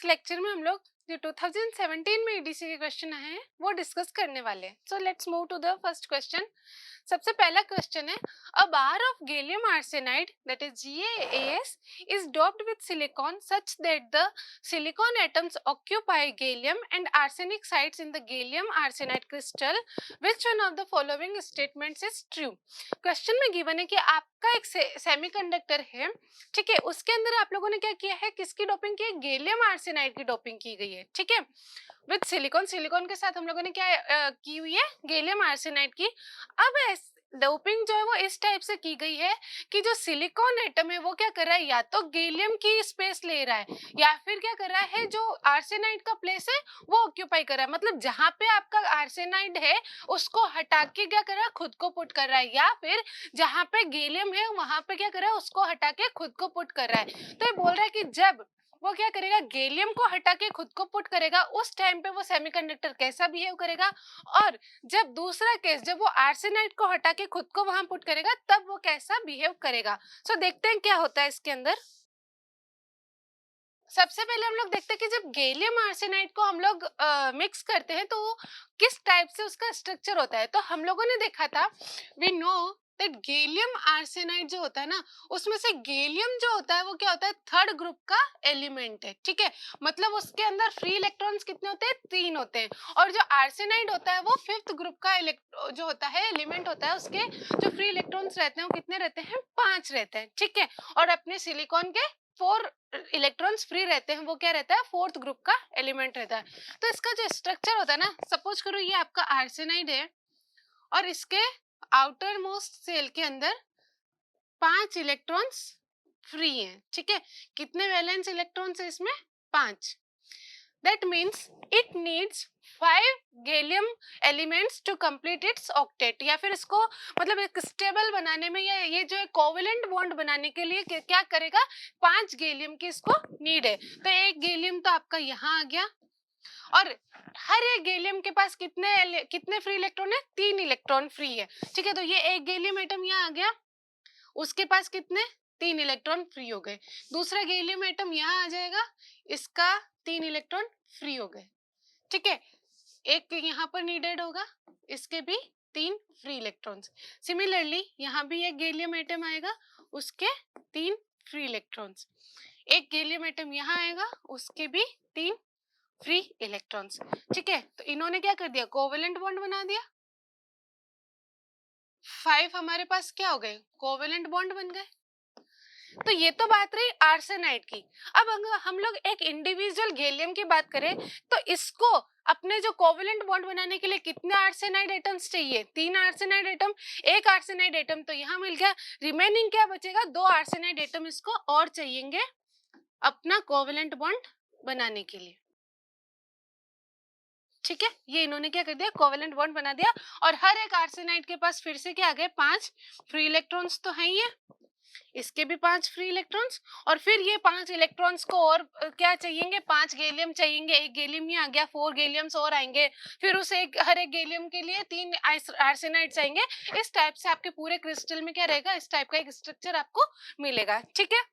Lecture में हम लोग जो 2017 में ईडीसी के क्वेश्चन आए हैं वो डिस्कस करने वाले हैं. So let's move to the first question. सबसे पहला क्वेश्चन है, a bar of gallium arsenide that is GaAs is doped with silicon such that the silicon atoms occupy gallium and arsenic sites in the gallium arsenide crystal. Which one of the following statements is true? Question में given है कि आपका एक semiconductor है, ठीक है, उसके अंदर आप लोगों ने क्या किया है, किसकी डोपिंग की है, गैलियम आर्सेनाइड की डोपिंग की गई है, ठीक है, विद सिलिकॉन. सिलिकॉन के साथ हम लोगों ने क्या की हुई है, गैलियम आर्सेनाइड की. अब डोपिंग जो है वो इस टाइप से की गई है कि जो सिलिकॉन एटम है वो क्या कर रहा है, या तो गैलियम की स्पेस ले रहा है या फिर क्या कर रहा है, जो आर्सेनाइड का प्लेस है वो ऑक्यूपाई कर रहा है. मतलब जहां पे आपका आर्सेनाइड है उसको हटा के क्या कर रहा है, खुद को पुट कर रहा है, या फिर जहां पे गैलियम है वहां पे क्या कर रहा है, उसको हटा के खुद को पुट कर रहा है. तो ये बोल रहा है कि जब वो क्या करेगा, गैलियम को हटा के खुद को पुट करेगा, उस टाइम पे वो सेमीकंडक्टर कैसा बिहेव करेगा, और जब दूसरा केस जब वो आर्सेनाइड को हटा के खुद को वहां पुट करेगा तब वो कैसा बिहेव करेगा. सो देखते हैं क्या होता है इसके अंदर. सबसे पहले हम लोग देखते हैं कि जब गैलियम आर्सेनाइड को हम लोग मिक्स करते हैं तो किस टाइप से उसका स्ट्रक्चर होता है. तो हम लोगों ने देखा था, we know that gallium arsenide जो होता है ना, उसमें से गैलियम जो होता है वो क्या होता है, थर्ड ग्रुप का एलिमेंट है, ठीक है. मतलब उसके अंदर फ्री इलेक्ट्रॉन्स कितने होते हैं, 3 होते हैं. और जो आर्सेनाइड होता है वो फिफ्थ ग्रुप का जो होता है एलिमेंट होता है, उसके जो फ्री इलेक्ट्रॉन्स रहते हैं वो कितने रहते हैं, 5 रहते हैं, ठीक है. और अपने सिलिकॉन के 4 इलेक्ट्रॉन्स फ्री रहते हैं, वो क्या रहता है, फोर्थ ग्रुप का एलिमेंट रहता है. तो इसका जो स्ट्रक्चर होता है ना, सपोज करो ये आपका आर्सेनाइड है और इसके आउटर मोस्ट सेल के अंदर 5 इलेक्ट्रॉन्स फ्री हैं, ठीक है. कितने वैलेंस इलेक्ट्रॉन्स है इसमें, 5. That means it needs 5 gallium elements to complete its octet. या फिर इसको मतलब एक स्टेबल बनाने में, या ये जो है कोवेलेंट बॉन्ड बनाने के लिए क्या करेगा, 5 गैलियम की इसको नीड है. तो एक गैलियम तो आपका यहाँ आ गया, और हर एक गैलियम के पास कितने फ्री इलेक्ट्रॉन है, 3 इलेक्ट्रॉन फ्री है, ठीक है. तो ये एक गैलियम एटम यहाँ आ गया, उसके पास कितने, 3 इलेक्ट्रॉन फ्री हो गए. दूसरा गैलियम एटम यहाँ आ जाएगा, इसका 3 इलेक्ट्रॉन फ्री हो गए, ठीक है. एक यहाँ पर नीडेड होगा, इसके भी 3 फ्री इलेक्ट्रॉन्स. सिमिलरली यहाँ भी एक गैलियम एटम आएगा, उसके 3 फ्री इलेक्ट्रॉन्स. एक गैलियम एटम यहाँ आएगा, उसके भी 3 फ्री इलेक्ट्रॉन्स, ठीक है. तो इन्होंने क्या कर दिया, कोवेलेंट बॉन्ड बना दिया. 5 हमारे पास क्या हो गए, कोवेलेंट बॉन्ड बन गए. तो ये तो बात रही आर्सेनाइड की. अब अगर हम लोग एक इंडिविजुअल गैलियम की बात करें तो इसको अपने जो कोवेलेंट बॉन्ड बनाने के लिए कितने आर्सेनाइड एटम्स चाहिए, 3 आर्सेनाइड एटम. एक आर्सेनाइड एटम तो यहाँ मिल गया, रिमेनिंग क्या बचेगा, 2 आर्सेनाइड एटम इसको और चाहिएंगे अपना कोवेलेंट बॉन्ड बनाने के लिए, ठीक है. ये इन्होंने क्या कर दिया, कोवेलेंट बॉन्ड बना दिया. और हर एक आर्सेनाइड के पास फिर से क्या आ गए, 5 फ्री इलेक्ट्रॉन्स तो है ही है, इसके भी 5 फ्री इलेक्ट्रॉन्स. और फिर ये 5 इलेक्ट्रॉन्स को और क्या चाहिएंगे, 5 गैलियम चाहिएंगे. एक गैलियम ही आ गया, 4 गैलियम्स और आएंगे, फिर उस हर एक गैलियम के लिए 3 आर्सेनाइड चाहिएंगे. इस टाइप से आपके पूरे क्रिस्टल में क्या रहेगा, इस टाइप का एक स्ट्रक्चर आपको मिलेगा, ठीक है.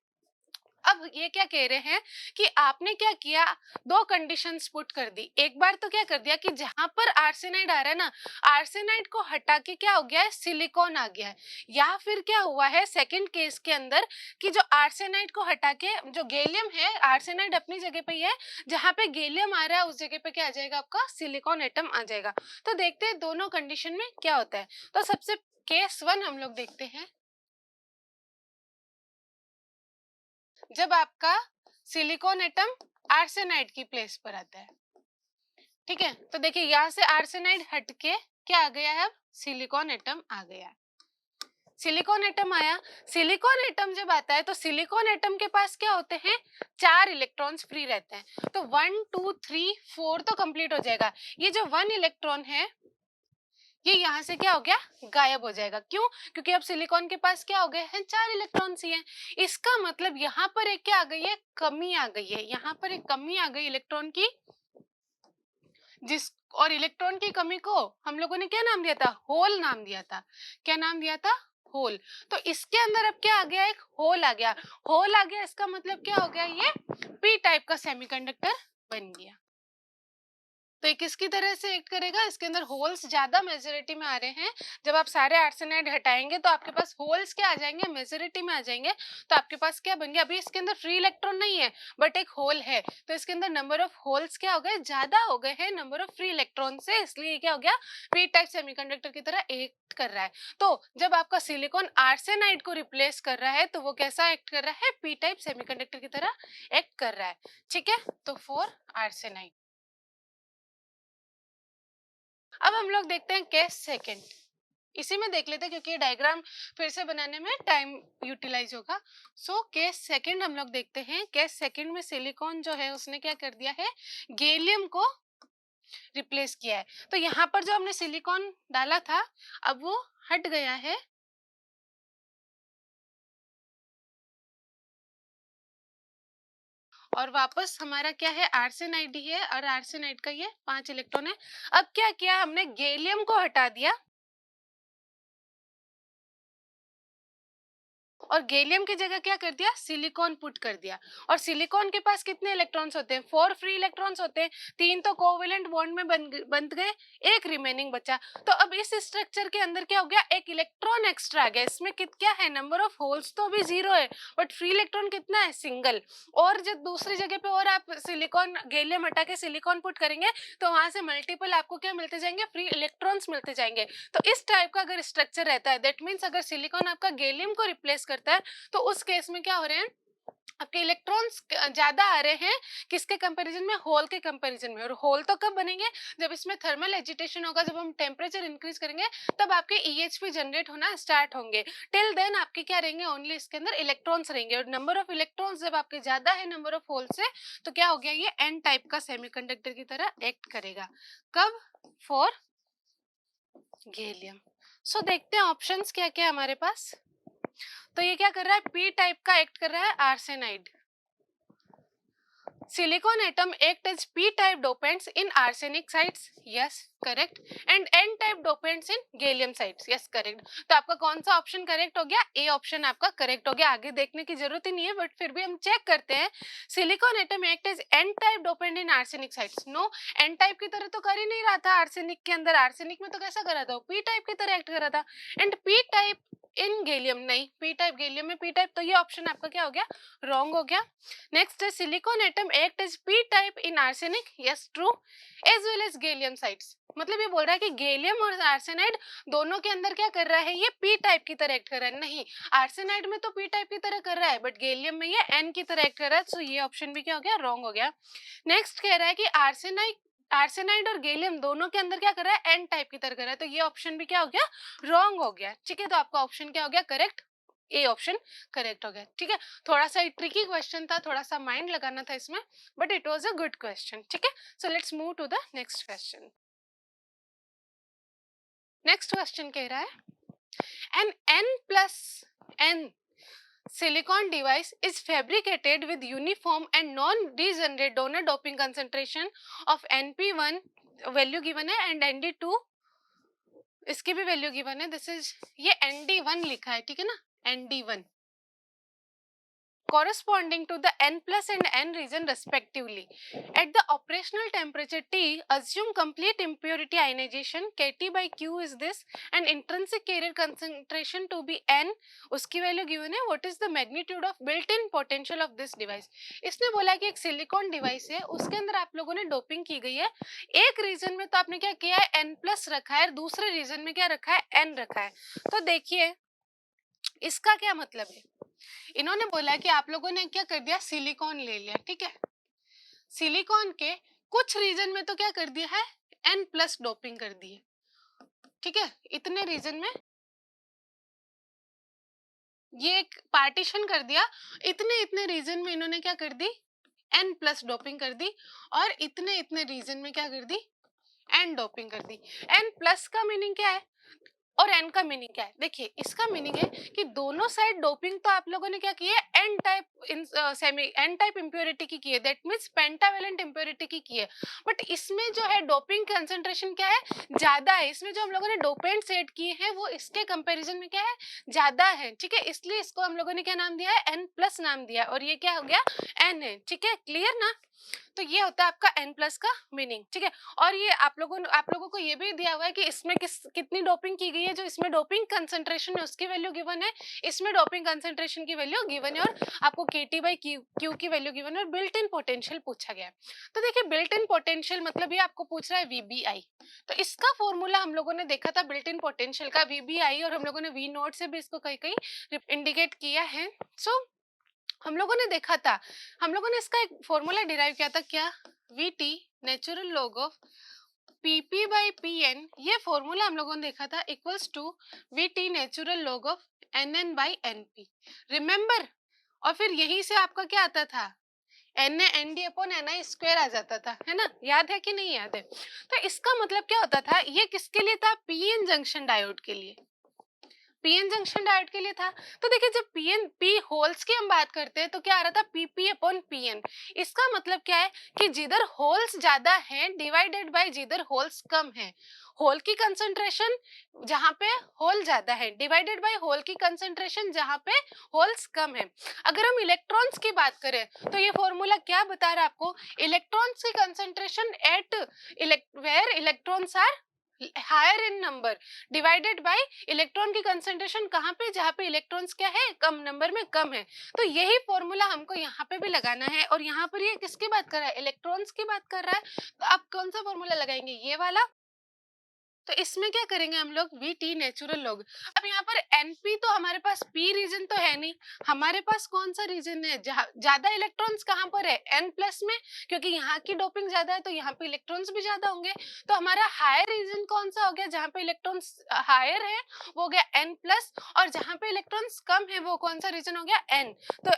अब ये क्या कह रहे हैं कि आपने क्या किया, 2 कंडीशंस पुट कर दी. एक बार तो क्या कर दिया कि जहां पर आर्सेनाइड आ रहा है ना, आर्सेनाइड को हटा के क्या हो गया है, सिलिकॉन आ गया है. या फिर क्या हुआ है सेकंड केस के अंदर कि जो आर्सेनाइड को हटा के जो गैलियम है, आर्सेनाइड अपनी जगह पे ही है, जहां पे गैलियम आ रहा है उस जगह पे क्या आ जाएगा, आपका सिलिकॉन एटम आ जाएगा. तो देखते हैं दोनों कंडीशन में क्या होता है. तो सबसे केस 1 हम लोग देखते हैं, जब आपका सिलिकॉन एटम आर्सेनाइड की प्लेस पर आता है, ठीक है. तो देखिए यहाँ से आर्सेनाइड हटके क्या आ गया है, अब सिलिकॉन एटम आ गया. सिलिकॉन एटम आया. सिलिकॉन एटम जब आता है तो सिलिकॉन एटम के पास क्या होते हैं, 4 इलेक्ट्रॉन्स फ्री रहते हैं. तो 1 2 3 4 तो कंप्लीट हो जाएगा. ये जो 1 इलेक्ट्रॉन है ये यहाँ से क्या हो गया, गायब हो जाएगा. क्यों, क्योंकि अब सिलिकॉन के पास क्या हो गए हैं, 4 इलेक्ट्रॉन्स ही हैं. इसका मतलब यहाँ पर एक क्या आ गई है, कमी आ गई है. यहाँ पर एक कमी आ गई इलेक्ट्रॉन की, जिस और इलेक्ट्रॉन की कमी को हम लोगों ने क्या नाम दिया था, होल नाम दिया था. क्या नाम दिया था, होल, तो इसके अंदर अब क्या आ गया, एक होल आ गया, होल आ गया, इसका मतलब क्या हो गया, ये पी टाइप का सेमीकंडक्टर बन गया। तो ये किसकी तरह से एक्ट करेगा, इसके अंदर होल्स ज्यादा मेजोरिटी में आ रहे हैं, जब आप सारे आर्सेनाइड हटाएंगे तो आपके पास होल्स क्या आ जाएंगे, मेजोरिटी में आ जाएंगे, तो आपके पास क्या बन गया, अभी इसके अंदर फ्री इलेक्ट्रॉन नहीं है बट एक होल है, तो इसके अंदर नंबर ऑफ होल्स क्या हो गए, ज्यादा हो गए हैं नंबर ऑफ फ्री इलेक्ट्रॉन से, इसलिए क्या हो गया, पी टाइप सेमीकंडक्टर की तरह एक्ट कर रहा है। तो जब आपका सिलिकॉन आर्सेनाइड को रिप्लेस कर रहा है तो वो कैसा एक्ट कर रहा है, पी टाइप सेमीकंडक्टर की तरह एक्ट कर रहा है, ठीक है। तो फॉर आर्सेनाइड अब हम लोग देखते हैं केस सेकंड, इसी में देख लेते हैं क्योंकि ये डायग्राम फिर से बनाने में टाइम यूटिलाइज होगा। सो केस सेकंड हम लोग देखते हैं, केस सेकंड में सिलिकॉन जो है उसने क्या कर दिया है, गैलियम को रिप्लेस किया है। तो यहाँ पर जो हमने सिलिकॉन डाला था अब वो हट गया है और वापस हमारा क्या है, आर्सेनाइड ही है, और आर्सेनाइड का ये 5 इलेक्ट्रॉन है। अब क्या किया हमने, गैलियम को हटा दिया और गैलियम की जगह क्या कर दिया, सिलिकॉन पुट कर दिया, और सिलिकॉन के पास कितने इलेक्ट्रॉन्स होते हैं, 4 फ्री इलेक्ट्रॉन्स होते हैं, 3 तो कोवेलेंट बॉन्ड में बन गए, एक रिमेनिंग बचा। तो अब इस स्ट्रक्चर के अंदर क्या हो गया, एक इलेक्ट्रॉन एक्स्ट्रा आ गया, इसमें क्या है, नंबर ऑफ होल्स तो अभी 0 है बट फ्री इलेक्ट्रॉन कितना है, सिंगल। और जब दूसरी जगह पे और आप सिलिकॉन गैलियम हटा के सिलिकॉन पुट करेंगे तो वहां से मल्टीपल आपको क्या मिलते जाएंगे, फ्री इलेक्ट्रॉन्स मिलते जाएंगे। तो इस टाइप का अगर स्ट्रक्चर रहता है, दैट मीन्स अगर सिलिकॉन आपका गैलियम को रिप्लेस करता है तो उस केस में क्या हो रहे हैं, आपके इलेक्ट्रॉन्स ज्यादा आ रहे हैं किसके कंपैरिजन में, होल के कंपैरिजन में। और होल तो कब बनेंगे, जब इसमें थर्मल एजिटेशन होगा, जब हम टेम्परेचर इंक्रीज करेंगे तब आपके EHP जनरेट होना स्टार्ट होंगे। टिल देन आपके क्या रहेंगे, ओनली इसके अंदर इलेक्ट्रॉन्स रहेंगे, और नंबर ऑफ इलेक्ट्रॉन्स जब आपके ज्यादा है नंबर ऑफ होल से तो क्या हो गया, ये एन टाइप का सेमीकंडक्टर की तरह एक्ट करेगा। कब, फॉर गैलियम। सो देखते हैं ऑप्शंस क्या क्या है हमारे पास। तो ये क्या कर रहा है, पी टाइप का एक्ट कर रहा है arsenide. Silicon atom act as p-type dopants in arsenic sites, yes correct, and n-type dopants in gallium sites, yes correct। तो आपका कौन सा ऑप्शन करेक्ट हो गया, ए ऑप्शन आपका करेक्ट हो गया। आगे देखने की जरूरत ही नहीं है बट फिर भी हम चेक करते हैं। Silicon atom act as n-type dopant in arsenic sites, no n-type की तरह तो कर ही नहीं रहा था आर्सेनिक के अंदर, आर्सेनिक में तो कैसा कर रहा था, p-type की तरह एक्ट कर रहा था, एंड p-type इन गैलियम नहीं, p-type गैलियम में p-type, तो ये ऑप्शन आपका क्या हो गया, रॉन्ग हो गया। नेक्स्ट है silicon atom act as P type in arsenic, yes true, as well as gallium sites. मतलब ये बोल रहा है कि गैलियम और आर्सेनाइड दोनों के अंदर क्या कर रहा है, ये पी टाइप की तरह एक्ट कर रहा है। नहीं, आर्सेनाइड में तो पी टाइप की तरह कर रहा है बट गैलियम में ये एन की तरह एक्ट कर रहा है, सो ये ऑप्शन भी क्या हो गया, रॉन्ग हो गया। नेक्स्ट कह रहा है कि आर्सेनाइड और गैलियम दोनों के अंदर क्या कर रहा है, एन टाइप की तरह कर रहा है, तो ये ऑप्शन भी क्या हो गया, रॉन्ग हो गया। ठीक है, तो आपका ऑप्शन क्या हो गया, करेक्ट, ए ऑप्शन करेक्ट हो गया। ठीक है, थोड़ा सा ट्रिकी क्वेश्चन था, थोड़ा सा माइंड लगाना था इसमें, but it was a good question. ठीक है, so let's move to the next question. Next question कह रहा है N n plus n silicon device is fabricated with uniform and non-degenerate donor doping concentration of NP1 value given है and ND2 इसकी भी value given है, this is, ये ND1 लिखा है, ठीक है ना, ND1 corresponding to the n plus and n region respectively. At the operational temperature T, assume complete impurity ionization, Kt by Q is this, and intrinsic carrier concentration to be n, उसकी value given है, what is the magnitude of built-in potential of this device। इसने बोला कि एक silicon device है, उसके अंदर आप लोगों ने डोपिंग की गई है, एक रीजन में तो आपने क्या किया है, n प्लस रखा है, दूसरे रीजन में क्या रखा है, n रखा है। तो देखिए इसका क्या मतलब है, इन्होंने बोला कि आप लोगों ने क्या कर दिया, सिलिकॉन ले लिया, ठीक है, सिलिकॉन के कुछ रीजन में तो क्या कर दिया है, n प्लस डोपिंग कर दी है, ठीक है, इतने रीजन में ये एक पार्टीशन कर दिया, इतने इतने रीजन में इन्होंने क्या कर दी, n प्लस डोपिंग कर दी, और इतने इतने रीजन में क्या कर दी, n डोपिंग कर दी। n प्लस का मीनिंग क्या है, और एन का मीनिंग क्या है? देखिए इसका मीनिंग है कि दोनों साइड डोपिंग तो आप लोगों ने क्या की है, N type in semi N type impurity की है, दैट मींस पेंटावेलेंट इम्प्योरिटी की है। बट इसमें जो है डोपिंग कंसंट्रेशन क्या है, ज्यादा है। इसमें जो हम लोगों ने डोपेंट्स ऐड किए हैं वो इसके कंपैरिजन में क्या है, ज्यादा है। ठीक है, इसलिए इसको हम लोगों ने क्या नाम दिया है, एन प्लस नाम दिया है, और ये क्या हो गया, एन है। ठीक है, क्लियर ना? तो ये होता है आपका एन प्लस का मीनिंग। ठीक है, और ये आप लोगों को ये भी दिया हुआ है कि इसमें कितनी डोपिंग की गई है। जो इसमें डोपिंग कंसंट्रेशन है उसकी वैल्यू गिवन है, इसमें डोपिंग कंसंट्रेशन की वैल्यू गिवन है, और आपको KT बाई क्यू की वैल्यू गिवन है, और बिल्ट इन पोटेंशियल पूछा गया है। तो देखिए बिल्ट इन पोटेंशियल मतलब ये आपको पूछ रहा है VBI। तो इसका फॉर्मूला हम लोगों ने देखा था बिल्ट इन पोटेंशियल का, VBI, और हम लोगों ने V नोट से भी इसको कहीं कहीं इंडिकेट किया है। सो हम लोगों ने देखा था, हम लोगों ने इसका एक फॉर्मूला डिराइव किया था, क्या, VT natural log of PP by PN। ये फॉर्मूला हम लोगों ने देखा था equals to VT natural log of NN by NP, remember. और फिर यही से आपका क्या आता था, NA/ND अपॉन NI स्क्वायर आ जाता था, है ना? याद है कि नहीं याद है? तो इसका मतलब क्या होता था, ये किसके लिए था, PN जंक्शन डायोड के लिए, पीएन जंक्शन डायोड के लिए था। तो देखिए जब पीएन पी होल्स की हम बात करते हैं तो क्या आ रहा था, PP अपॉन PN। इसका मतलब क्या है कि जिधर होल्स ज्यादा हैं डिवाइडेड बाय जिधर होल्स कम है, होल की कंसंट्रेशन जहां पे होल ज्यादा है डिवाइडेड बाय होल की कंसंट्रेशन जहां पे होल्स कम है। अगर हम इलेक्ट्रॉन्स की बात करें तो ये फॉर्मूला क्या बता रहा है आपको, इलेक्ट्रॉन्स की concentration at where electrons are higher in number divided by electron की कंसंट्रेशन कहाँ पे, जहाँ पे इलेक्ट्रॉन्स क्या है, कम नंबर में कम है। तो यही फॉर्मूला हमको यहाँ पे भी लगाना है, और यहाँ पर ये किसकी बात कर रहा है, इलेक्ट्रॉन्स की बात कर रहा है। तो आप कौन सा फॉर्मूला लगाएंगे, ये वाला। तो इसमें क्या करेंगे हम लोग, VT नेचुरल लॉग। अब यहाँ पर NP तो हमारे पास P रीजन तो है नहीं, हमारे पास कौन सा रीजन है जहाँ ज्यादा इलेक्ट्रॉन्स कहाँ पर है, N प्लस में, क्योंकि यहाँ की डोपिंग ज्यादा है तो यहाँ पे इलेक्ट्रॉन्स भी ज्यादा होंगे। तो हमारा हायर रीजन कौन सा हो गया, जहाँ पे इलेक्ट्रॉन्स हायर है वो हो गया N प्लस, और जहाँ पे इलेक्ट्रॉन्स कम है वो कौन सा रीजन हो गया, N। तो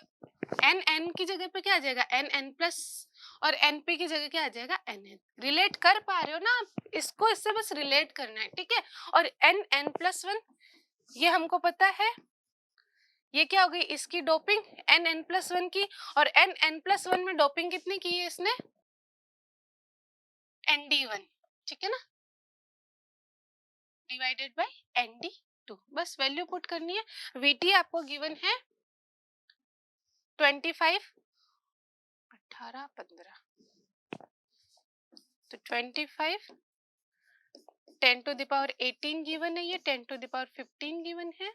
N की जगह पे क्या आ जाएगा, NN प्लस, और NP की जगह क्या आ जाएगा, NN। रिलेट कर पा रहे हो ना आप? इसको इससे बस रिलेट करना है, ठीक है। और NN+1 ये हमको पता है, ये क्या हो गई, इसकी डोपिंग NN+1 की, और NN+1 में डोपिंग कितनी की है इसने, ND1, ठीक है ना, डिवाइडेड बाय ND2। बस वैल्यू पुट करनी है। VT आपको गिवन है 25, 18, 15, तो 25, 10⁻18 गिवन है, ये 10⁻15 गिवन है,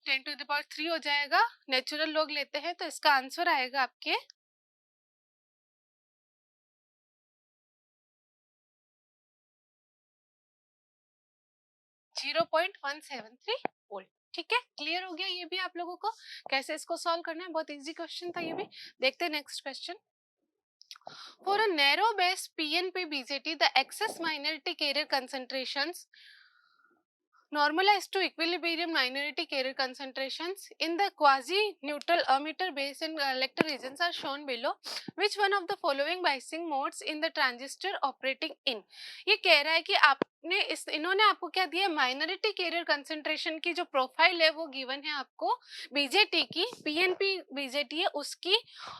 10⁻3 हो जाएगा। नेचुरल लॉग लेते हैं तो इसका आंसर आएगा आपके 0.173 वोल्ट। ठीक है, क्लियर हो गया ये भी आप लोगों को, कैसे इसको सॉल्व करना है। बहुत इजी क्वेश्चन था ये भी। देखते हैं next question. For a narrow base PNP BJT, the excess minority carrier concentrations normalized to equilibrium minority carrier concentrations in the quasi-neutral emitter base and collector regions are shown below. Which one of the following biasing modes in the transistor operating in? ये कह रहा है कि आपने इन्होंने आपको क्या दिया, माइनॉरिटी कैरियर कंसंट्रेशन की जो प्रोफाइल है वो गिवन है आपको बीजेटी की, पीएनपी बीजेटी है उसकी,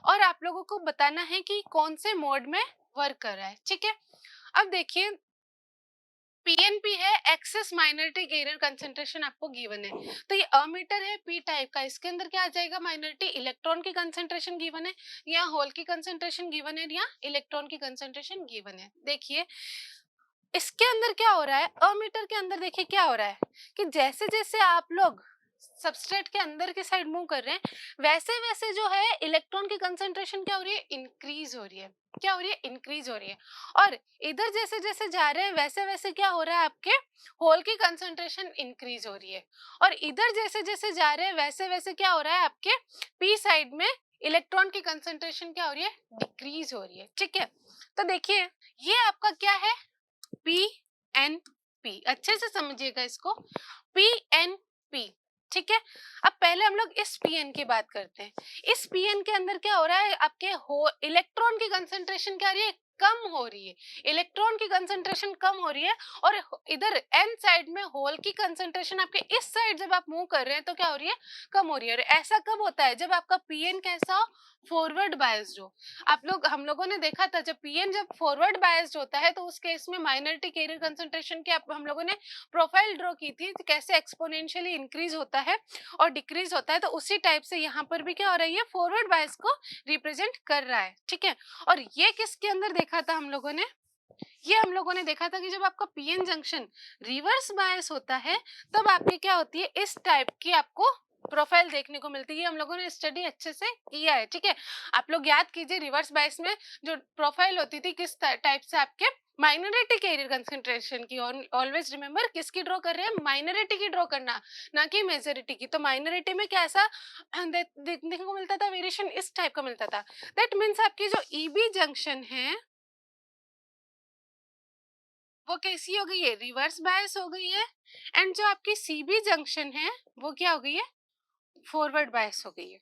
और आप लोगों को बताना है कि कौन से मोड में वर्क कर रहा है। ठीक है, अब देखिए पीएनपी है, एक्सेस माइनॉरिटी कैरियर कंसंट्रेशन आपको गिवन है, तो ये अमीटर है पी टाइप का, इसके अंदर क्या आ जाएगा, माइनॉरिटी इलेक्ट्रॉन की कंसंट्रेशन गिवन है, या होल की कंसंट्रेशन गिवन है, या इलेक्ट्रॉन की कंसंट्रेशन गिवन है। देखिए इसके अंदर क्या हो रहा है, अमीटर के अंदर देखिए क्या हो रहा है कि जैसे जैसे आप लोग सबस्ट्रेट के अंदर की साइड मूव कर रहे हैं वैसे वैसे जो है इलेक्ट्रॉन की कंसंट्रेशन क्या हो रही है, इंक्रीज हो रही है। क्या हो रही है, इंक्रीज हो रही है। और इधर जैसे जैसे जा रहे हैं वैसे वैसे क्या हो रहा है, आपके होल की कंसंट्रेशन इंक्रीज हो रही है। और इधर जैसे जैसे जा रहे हैं वैसे वैसे क्या हो रहा है, आपके पी साइड में इलेक्ट्रॉन की कंसंट्रेशन क्या हो रही है, डिक्रीज हो रही है। ठीक है, तो देखिए ये आपका क्या है, PNP, अच्छे से समझिएगा इसको, PNP। ठीक है, अब पहले हम लोग इस PN की बात करते हैं। इस PN के अंदर क्या हो रहा है, आपके इलेक्ट्रॉन की कंसंट्रेशन क्या आ रही है, कम हो रही है, इलेक्ट्रॉन की कंसंट्रेशन कम हो रही है, और इधर एन साइड में होल की कंसंट्रेशन आपके इस साइड जब आप मूव कर रहे हैं तो क्या हो रही है, कम हो रही है। और ऐसा कब होता है, जब आपका पीएन कैसा हो, फॉरवर्ड बायस्ड हो। हम लोगों ने देखा था जब पीएन जब फॉरवर्ड बायस्ड होता है तो उस केस में माइनॉरिटी कैरियर कंसंट्रेशन की हम लोगों ने प्रोफाइल ड्रॉ की थी, तो कैसे एक्सपोनेंशियली इंक्रीज होता है और डिक्रीज होता है। तो उसी टाइप से यहाँ पर भी क्या हो रहा है, ये फॉरवर्ड बायस को रिप्रेजेंट कर रहा है, ठीक है। और ये किसके अंदर देखा था हम लोगों ने, ये हम लोगों ने देखा था कि जब आपका पीएन जंक्शन रिवर्स बायस होता है तब आपकी क्या होती है, इस टाइप की आपको प्रोफाइल देखने को मिलती है। हम लोगों ने स्टडी अच्छे से किया है, ठीक है। आप लोग याद कीजिए रिवर्स बायस में जो प्रोफाइल होती थी किस टाइप से, आपके माइनॉरिटी कैरियर कंसंट्रेशन की। ऑलवेज रिमेंबर किसकी ड्रॉ कर रहे हैं, माइनॉरिटी की ड्रॉ करना, ना कि मेजॉरिटी की। तो माइनॉरिटी में क्या ऐसा देखने को मिलता था, वेरिएशन इस टाइप का मिलता था। दैट मीन्स आपकी जो ईबी जंक्शन है वो कैसी हो गई है, रिवर्स बायस हो गई है। एंड जो आपकी सीबी जंक्शन है वो क्या हो गई है, फॉरवर्ड बायस हो गई है।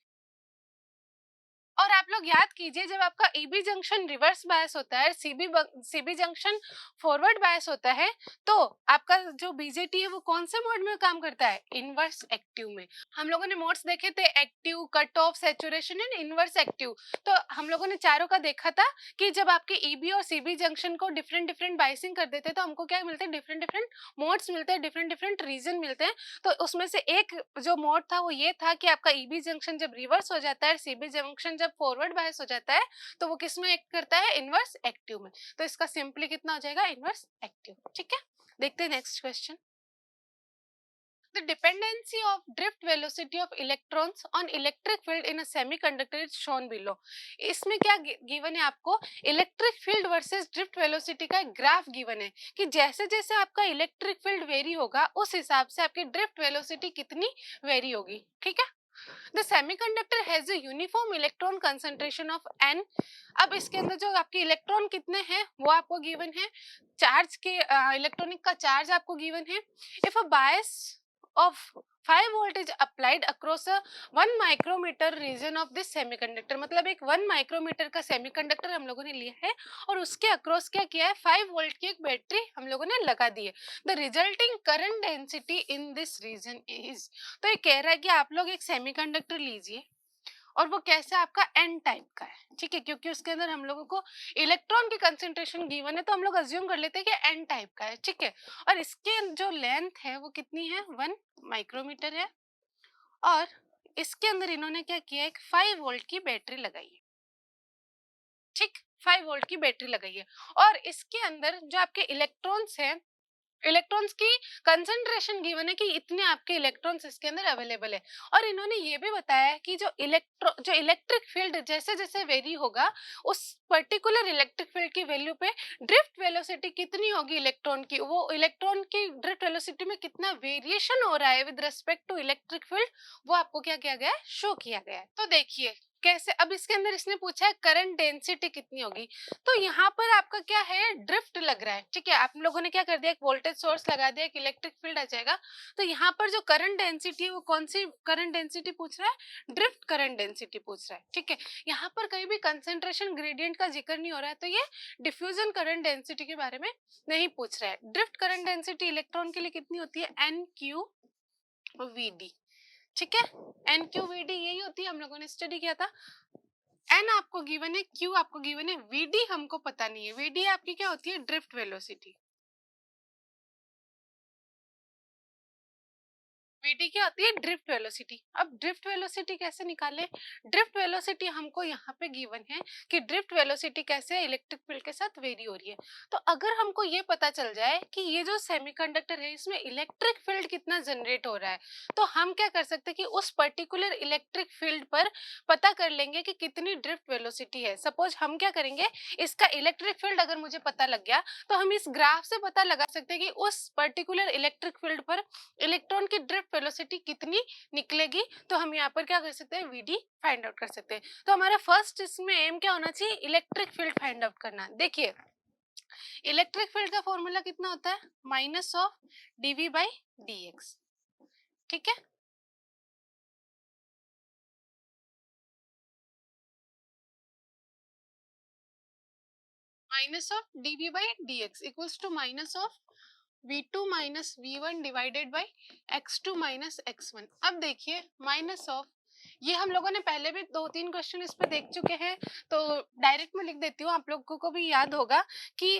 और आप लोग याद कीजिए जब आपका ईबी जंक्शन रिवर्स बायस होता है, सीबी जंक्शन फॉरवर्ड बायस होता है, तो आपका जो बीजेटी है वो कौन से मोड में काम करता है, इनवर्स एक्टिव में। हम लोगों ने मोड्स देखे थे, active, cut off, saturation and inverse active. तो हम लोगों ने चारों का देखा था कि जब आपके ईबी और सीबी जंक्शन को डिफरेंट डिफरेंट बाइसिंग कर देते तो हमको क्या मिलते हैं, डिफरेंट डिफरेंट मोड्स मिलते हैं, डिफरेंट डिफरेंट रीजन मिलते हैं। तो उसमें से एक जो मोड था वो ये था कि आपका ईबी जंक्शन जब रिवर्स हो जाता है, सीबी जंक्शन जब फॉरवर्ड बायस हो जाता है, तो वो किस में एक्ट करता है, इनवर्स एक्टिव में। तो इसका सिंपली कितना हो जाएगा, इनवर्स एक्टिव, ठीक है। देखते हैं next question. The dependency of drift velocity of electrons on electric field in a semiconductor is shown below. इसमें क्या गिवन है आपको, electric field versus drift velocity का एक ग्राफ गिवन है कि जैसे जैसे आपका इलेक्ट्रिक फील्ड वेरी होगा उस हिसाब से आपकी ड्रिफ्ट वेलोसिटी कितनी वेरी होगी, ठीक है। The semiconductor has a uniform electron concentration of n. अब इसके अंदर जो आपके इलेक्ट्रॉन कितने हैं वो आपको गिवन है, चार्ज के इलेक्ट्रॉनिक का चार्ज आपको गिवन है। If a bias of 5 volt is applied across a 1 micrometer region of this semiconductor, मतलब एक 1 माइक्रोमीटर का सेमीकंडक्टर हम लोगों ने लिया है और उसके अक्रॉस क्या किया है, 5 वोल्ट की एक बैटरी हम लोगों ने लगा दी है। The resulting current density in this region is, तो ये कह रहा है कि आप लोग एक सेमीकंडक्टर लीजिए और वो कैसे आपका एन टाइप का है, ठीक है, क्योंकि उसके अंदर हम लोगों को इलेक्ट्रॉन की कंसंट्रेशन गिवन है तो हम लोग अज्यूम कर लेते हैं कि एन टाइप का है, ठीक है। और इसके जो लेंथ है वो कितनी है, 1 माइक्रोमीटर है, और इसके अंदर इन्होंने क्या किया, एक 5 वोल्ट की बैटरी लगाई है, ठीक, 5 वोल्ट की बैटरी लगाई है। और इसके अंदर जो आपके इलेक्ट्रॉन्स हैं, इलेक्ट्रॉन्स की कंसंट्रेशन गिवन है कि इतने आपके इलेक्ट्रॉन्स इसके अंदर अवेलेबल है। और इन्होंने ये भी बताया है कि जो इलेक्ट्रिक फील्ड जैसे जैसे वेरी होगा उस पर्टिकुलर इलेक्ट्रिक फील्ड की वैल्यू पे ड्रिफ्ट वेलोसिटी कितनी होगी इलेक्ट्रॉन की, वो इलेक्ट्रॉन की ड्रिफ्ट वेलोसिटी में कितना वेरिएशन हो रहा है with respect to electric field, वो आपको क्या किया गया है, शो किया गया है। तो देखिए कैसे, अब इसके अंदर इसने पूछा है करंट डेंसिटी कितनी होगी, तो यहाँ पर आपका क्या है, ड्रिफ्ट लग रहा है, ठीक है। आप लोगों ने क्या कर दिया, एक वोल्टेज सोर्स लगा दिया, एक इलेक्ट्रिक फील्ड आ जाएगा। तो यहाँ पर जो करंट डेंसिटी है वो कौन सी करंट डेंसिटी पूछ रहा है, ड्रिफ्ट करंट डेंसिटी पूछ रहा है, ठीक है। यहाँ पर कहीं भी कंसेंट्रेशन ग्रेडियंट का जिक्र नहीं हो रहा है, तो ये डिफ्यूजन करंट डेंसिटी के बारे में नहीं पूछ रहा है। ड्रिफ्ट करंट डेंसिटी इलेक्ट्रॉन के लिए कितनी होती है, एन क्यू वी डी, ठीक है। एन क्यू वी डी यही होती है, हम लोगों ने स्टडी किया था। एन आपको गिवन है, क्यू आपको गिवन है, वीडी हमको पता नहीं है। वीडी आपकी क्या होती है, ड्रिफ्ट वेलोसिटी। वीडी क्या होती है, ड्रिफ्ट वेलोसिटी। अब ड्रिफ्ट वेलोसिटी कैसे निकाले, ड्रिफ्ट वेलोसिटी हमको यहाँ पे गिवन है कि ड्रिफ्ट वेलोसिटी कैसे इलेक्ट्रिक फील्ड के साथ वेरी हो रही है। तो अगर हमको ये पता चल जाए कि ये जो सेमीकंडक्टर है इसमें इलेक्ट्रिक फील्ड कितना जनरेट हो रहा है, तो हम क्या कर सकते हैं कि उस पर्टिकुलर इलेक्ट्रिक फील्ड पर पता कर लेंगे कि कितनी ड्रिफ्ट वेलोसिटी है। सपोज हम क्या करेंगे, इसका इलेक्ट्रिक फील्ड अगर मुझे पता लग गया तो हम इस ग्राफ से पता लगा सकते हैं कि उस पर्टिकुलर इलेक्ट्रिक फील्ड पर इलेक्ट्रॉन की ड्रिफ्ट वेलोसिटी कितनी निकलेगी। तो हम यहाँ पर क्या कर सकते हैं, वीडी फाइंड आउट कर सकते हैं। तो हमारा फर्स्ट इसमें एम क्या होना चाहिए, इलेक्ट्रिक फील्ड फाइंड आउट करना। देखिए इलेक्ट्रिक फील्ड का फॉर्मूला कितना होता है, minus of DV by D X, ठीक है। Minus of dv by dx equals to minus of v2 minus v1 divided by x2 minus x1। अब देखिए माइनस ऑफ, ये हम लोगों ने पहले भी 2-3 क्वेश्चन इस पे देख चुके हैं, तो डायरेक्ट में लिख देती हूँ, आप लोगों को भी याद होगा कि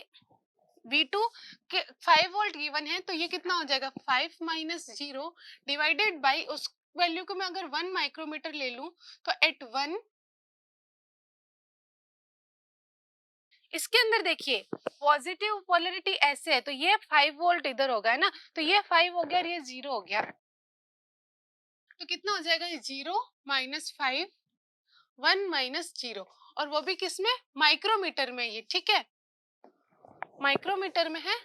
V2 के 5 वोल्ट गिवन है, तो ये कितना हो जाएगा 5 माइनस 0 डिवाइडेड बाई उस वैल्यू को मैं अगर 1 माइक्रोमीटर ले लूं तो एट 1, इसके अंदर देखिए पॉजिटिव पोलरिटी ऐसे है, तो ये 5 वोल्ट इधर होगा, है ना, तो ये 5 हो गया और ये 0 हो गया, तो कितना हो जाएगा, 0 माइनस 5, 1 माइनस 0, और वो भी किस में, माइक्रोमीटर में, ये ठीक है, माइक्रोमीटर में है,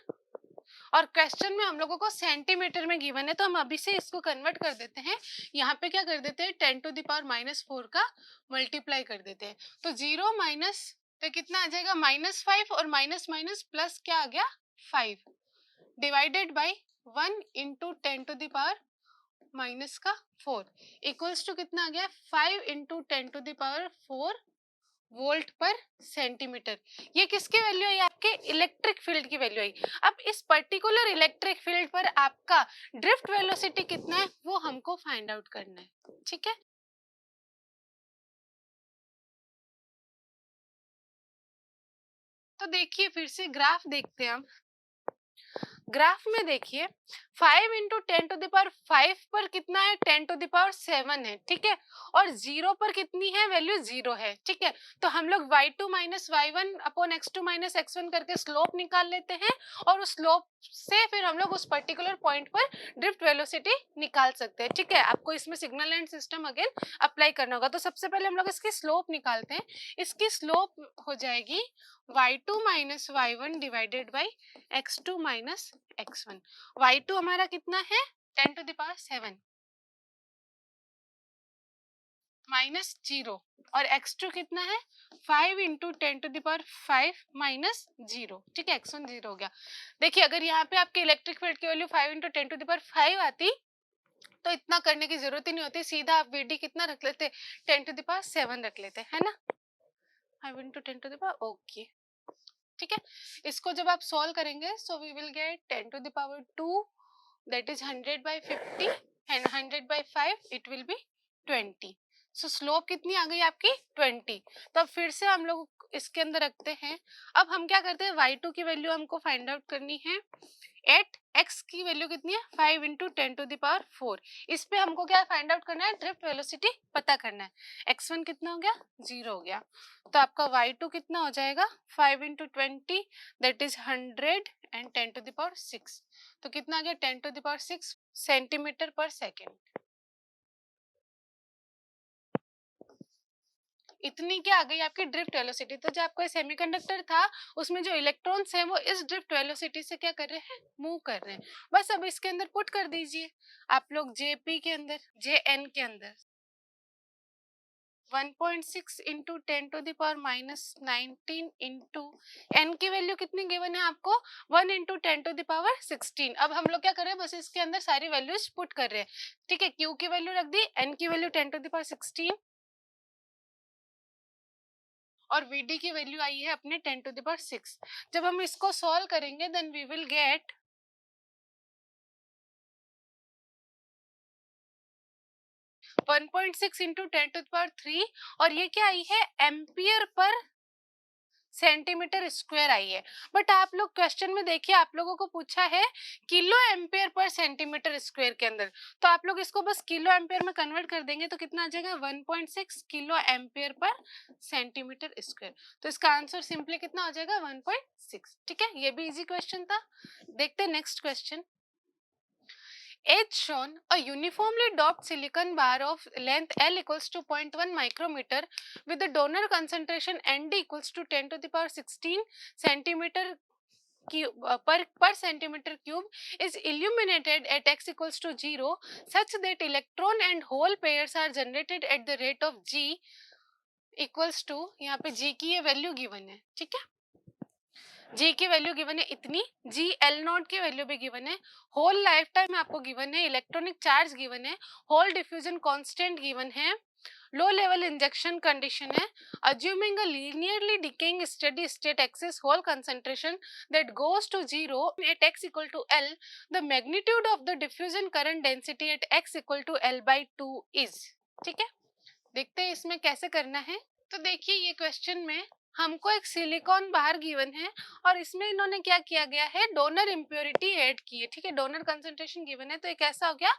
और क्वेश्चन में हम लोगों को सेंटीमीटर में गिवन है, तो हम अभी से इसको कन्वर्ट कर देते हैं, यहाँ पे क्या कर देते हैं 10 टू द पावर माइनस 4 का मल्टीप्लाई कर देते हैं, तो 0 माइनस, तो कितना आ जाएगा -5, और माइनस माइनस प्लस क्या आ गया 5 divided by 1 into 10 to the power minus का 4 इक्वल्स टू कितना आ गया 5 into 10 to the power 4 volt पर सेंटीमीटर। ये किसकी वैल्यू है, आपके इलेक्ट्रिक फील्ड की वैल्यू है। अब इस पर्टिकुलर इलेक्ट्रिक फील्ड पर आपका ड्रिफ्ट वेलोसिटी कितना है वो हमको फाइंड आउट करना है, ठीक है। तो देखिए फिर से ग्राफ देखते हैं हम, ग्राफ में देखिए 5 इंटू 10 टू द पावर 5 पर कितना है 10 टू द पावर 7 है, ठीक है, और 0 पर कितनी है वैल्यू 0 है, ठीक है, तो हम लोग y2 minus y1 upon x2 minus x1 करके स्लोप निकाल लेते हैं, और उस स्लोप से फिर हम लोग उस पर्टिकुलर पॉइंट पर ड्रिफ्ट वेलोसिटी निकाल सकते हैं, ठीक है। आपको इसमें signal and system again apply करना होगा, तो सबसे पहले हम लोग इसकी स्लोप निकालते हैं। इसकी स्लोप हो जाएगी y2 minus y1 divided by x2 minus x1। y2 हमारा कितना है 10 टू द पावर 7 माइनस 0, और x2 कितना है 5 into 10 to the power 5 minus 0, ठीक है, x1 0 हो गया। देखिए अगर यहाँ पे आपके इलेक्ट्रिक फील्ड की value 5 into 10 to the power 5 आती तो इतना करने की जरूरत ही नहीं होती, सीधा आप vd कितना रख लेते 10 टू द पावर 7 रख लेते, है ना, 5 into 10 to the power, okay, ठीक है। इसको जब आप सॉल्व करेंगे so we will get 10 to the power 2 that is 100 by 50 and 100 by 5 it will be 20। So slope कितनी आ गई आपकी 20। तो अब फिर से हम लोग इसके अंदर रखते हैं। अब हम क्या करते हैं y2 की वैल्यू हमको फाइंड आउट करनी है, 8 x की वैल्यू कितनी है 5 इंटू 10 टू द पावर 4। इस पे हमको क्या फाइंड आउट करना है, ड्रिफ्ट वेलोसिटी पता करना है। x1 कितना हो गया 0 हो गया, तो आपका y2 कितना हो जाएगा 5 into 20 that is 100 and 10 to the power 6, तो कितना आ गया 10 टू द पावर 6 सेंटीमीटर पर सेकेंड। इतनी क्या आ गई आपकी ड्रिफ्ट वेलोसिटी। तो जो आपका सेमीकंडक्टर था उसमें जो इलेक्ट्रॉन्स हैं वो इस ड्रिफ्ट वेलोसिटी से क्या कर रहे हैं, मूव कर रहे हैं। बस अब इसके अंदर पुट कर दीजिए आप लोग जेपी के अंदर, जेएन के अंदर 1.6 into 10 to the power minus 19 into N की वैल्यू कितनी गिवन है आपको 1 इंटू 10 टू द पावर 16। अब हम लोग क्या कर रहे हैं, बस इसके अंदर सारी वैल्यूज पुट कर रहे हैं, ठीक है। क्यू की वैल्यू रख दी, एन की वैल्यू 10 टू द पावर 16, और Vd की वैल्यू आई है अपने 10 टू द पावर 6। जब हम इसको सॉल्व करेंगे then we will get 1.6 into 10 to the power 3, और ये क्या आई है एम्पियर पर सेंटीमीटर स्क्वायर आई है। बट आप लोग क्वेश्चन में देखिए आप लोगों को पूछा है किलो एम्पियर पर सेंटीमीटर स्क्वायर के अंदर, तो आप लोग इसको बस किलो एम्पियर में कन्वर्ट कर देंगे तो कितना आ जाएगा 1.6 किलो एम्पियर पर सेंटीमीटर स्क्वायर। तो इसका आंसर सिंपली कितना हो जाएगा 1.6, ठीक है। ये भी इजी क्वेश्चन था। देखते हैं next question. As shown, a uniformly doped silicon bar of length L equals to 0.1 micrometer with the donor concentration Nd equals to 10 to the power 16 centimeter per centimeter cube is illuminated at x equals to 0 such that electron and hole pairs are generated at the rate of g equals to, यहाँ पे g की ये value given है, ठीक है, जी की value given है इतनी, जी एल नॉट की वैल्यू भी गिवन है, होल लाइफ टाइम आपको गिवन है, इलेक्ट्रॉनिक चार्ज गिवन है, होल डिफ्यूजन कांस्टेंट गिवन है, लो लेवल इंजेक्शन कंडीशन है, assuming a linearly decaying steady state excess hole concentration that goes to zero at x equal to L, the magnitude of the diffusion current density at x equal to L by 2 is। ठीक है, देखते हैं इसमें कैसे करना है। तो देखिए ये क्वेश्चन में हमको एक सिलिकॉन बाहर गिवन है और इसमें इन्होंने क्या किया गया है, डोनर इम्प्योरिटी ऐड की है। ठीक है, डोनर कंसंट्रेशन गिवन है तो एक ऐसा हो गया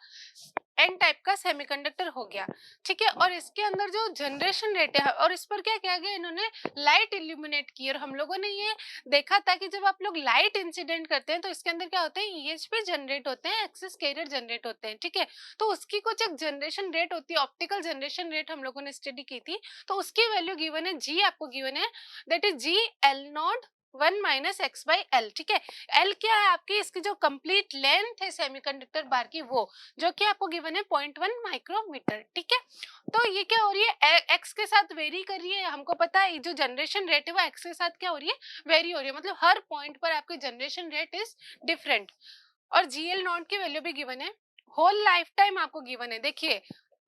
एन टाइप का सेमीकंडक्टर हो गया। ठीक है, और इसके अंदर जो जनरेशन रेट है और इस पर क्या किया गया, इन्होंने लाइट इल्यूमिनेट की। और हम लोगों ने ये देखा था कि जब आप लोग लाइट इंसिडेंट करते हैं तो इसके अंदर क्या होता है, ईएचपी जनरेट होते हैं, एक्सेस कैरियर जनरेट होते हैं। ठीक है, तो उसकी कुछ एक जनरेशन रेट होती है, ऑप्टिकल जनरेशन रेट हम लोगों ने स्टडी की थी। तो उसकी वैल्यू गिवन है, जी आपको गिवन है, that is ji L naught 1 minus X by L. ठीक है, एल क्या है आपकी, इसकी जो कंप्लीट लेंथ है सेमीकंडक्टर बार की वो, जो कि आपको गिवन है 0.1 माइक्रोमीटर। ठीक है, तो ये क्या हो रही है, एक्स के साथ वेरी कर रही है। हमको पता है जो जनरेशन रेट है वो एक्स के साथ क्या हो रही है, वेरी हो रही है, मतलब हर पॉइंट पर आपकी जनरेशन रेट इज डिफरेंट। और जीएल नॉट की वैल्यू भी गिवन है, होल लाइफ टाइम आपको गिवन है। देखिए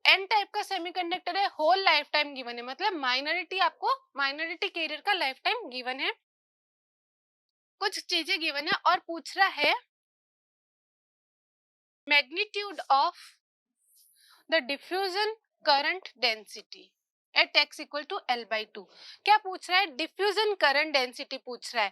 एन टाइप का सेमीकंडक्टर है, होल लाइफ टाइम गिवन है, मतलब माइनॉरिटी, आपको माइनॉरिटी कैरियर का लाइफ टाइम गिवन है, कुछ चीजें गिवन है और पूछ रहा है magnitude of the diffusion current density at x equal to L by 2। क्या पूछ रहा है, डिफ्यूजन करंट डेंसिटी पूछ रहा है,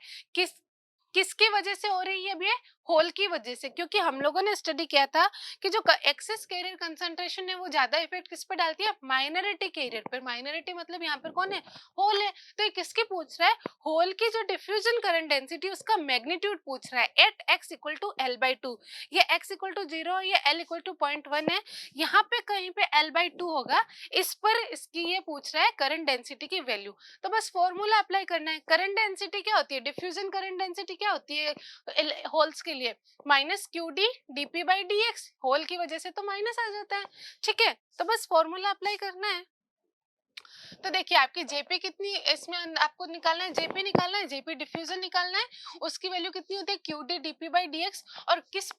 किसकी वजह से हो रही है, अब ये होल की वजह से। क्योंकि हम लोगों ने स्टडी किया था कि जो एक्सेस कैरियर कंसंट्रेशन है वो ज्यादा इफेक्ट किस पर डालती है, माइनॉरिटी कैरियर पर। माइनॉरिटी मतलब यहाँ पर कौन है, होल है। तो ये किसकी पूछ रहा है, होल की जो डिफ्यूजन करंट डेंसिटी उसका मैग्नीट्यूड पूछ रहा है at x equal to L by 2। ये x इक्वल टू 0, ये L इक्वल टू 0.1 है, यहाँ पे कहीं पे L by 2 होगा, इस पर इसकी ये पूछ रहा है करंट डेंसिटी की वैल्यू। तो बस फॉर्मूला अप्लाई करना है। करंट डेंसिटी क्या होती है, डिफ्यूजन करंट डेंसिटी क्या होती है होल्स के लिए, minus Q D DP by D X, hole की वजह से तो माइनस आ जाता है। ठीक है, तो बस फॉर्मूला अप्लाई करना है। तो देखिए आपकी जेपी कितनी, इसमें आपको निकालना है, जेपी निकालना है, जेपी डिफ्यूजन निकालना है, उसकी वैल्यू कितनी होती है, Q D DP by D X, और किस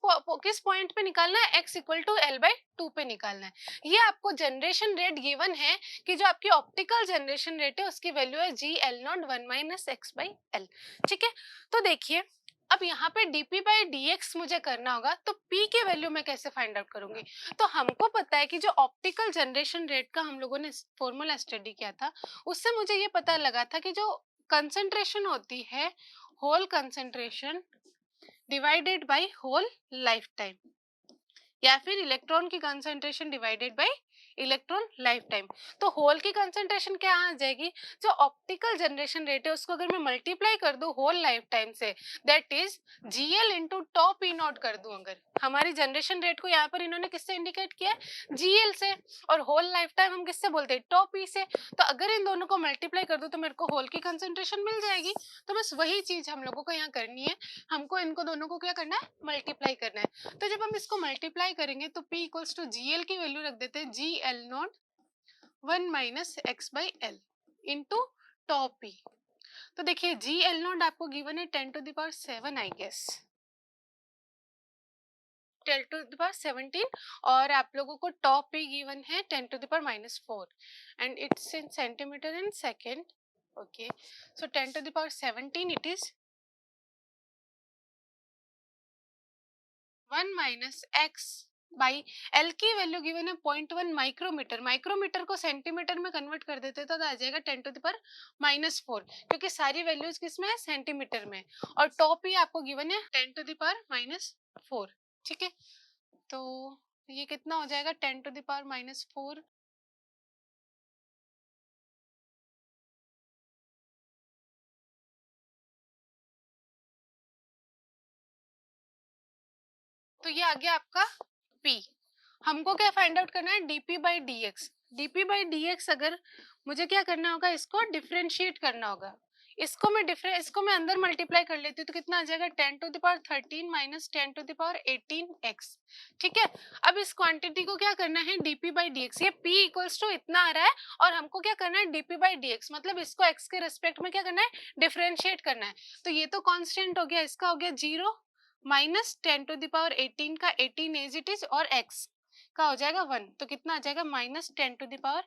पॉइंट पे निकालना है, X equal to L by 2 पे निकालना है। ये आपको जनरेशन रेट गिवन है कि जो आपकी ऑप्टिकल जनरेशन रेट है उसकी वैल्यू है जी L naught 1 minus X by L. ठीक है, तो देखिए अब यहाँ पे dp बाई dx मुझे करना होगा, तो p की वैल्यू मैं कैसे फाइंड आउट करूंगी। तो हमको पता है कि जो ऑप्टिकल जनरेशन रेट का हम लोगों ने फॉर्मूला स्टडी किया था, उससे मुझे ये पता लगा था कि जो कंसंट्रेशन होती है, hole concentration divided by hole life time, या फिर इलेक्ट्रॉन की concentration divided by electron life time. तो होल की कंसंट्रेशन क्या आ जाएगी, जो ऑप्टिकल जनरेशन रेट है उसको अगर मैं मल्टीप्लाई कर दूं होल लाइफ टाइम से, that is GL into tau P naught कर दूं। अगर हमारी जनरेशन रेट को यहाँ पर इन्होंने किससे इंडिकेट किया है, जीएल से, और होल लाइफ टाइम हम किससे बोलते हैं, टॉ पी से। तो अगर इन दोनों को मल्टीप्लाई कर दूं तो मेरे को होल की कंसंट्रेशन मिल जाएगी। तो बस वही चीज हम लोगों को यहाँ करनी है, हमको इनको दोनों को क्या करना है, मल्टीप्लाई करना है। तो जब हम इसको मल्टीप्लाई करेंगे तो P equals to G L की वैल्यू रख देते हैं, G L naught 1 minus X by L into tau P. तो देखिए जी एल नॉट आपको गिवन है 10 to the power 7 I guess, 10 to the power 17, और आप लोगों को टॉ पी गिवन है 10 to the power minus 4 and it's in centimetre and second. Okay, so 10 to the power 17 it is 1 minus X by L की value given है 0.1 micrometre. Micrometre को centimetre में convert कर देते तो आ जाएगा 10 टू द पावर माइनस 4, क्योंकि सारी वैल्यूज किसमें है, सेंटीमीटर में। और टॉप ही आपको गिवन है 10 टू द पावर माइनस 4। ठीक है, तो ये कितना हो जाएगा, 10 टू द पावर माइनस 4, तो ये आ गया आपका P। हमको क्या फाइंड आउट करना है, dp by dx। dp by dx अगर मुझे क्या करना होगा, इसको डिफरेंशिएट करना होगा। इसको मैं अंदर मल्टीप्लाई कर लेती हूँ तो कितना आ जाएगा, 10 to the power 13 minus 10 to the power 18x। ठीक है, अब इस क्वांटिटी को क्या करना है, dp बाई dx। ये p इक्वल्स टू इतना आ रहा है और हमको क्या करना है, dp बाई dx, मतलब इसको x के रेस्पेक्ट में क्या करना है, डिफरेंशिएट करना है। तो ये तो कांस्टेंट हो गया, इसका हो गया 0 माइनस 10 टू द पावर 18 का 18 एज इट इज, और x का हो जाएगा 1, तो कितना आ जाएगा, माइनस 10 टू द पावर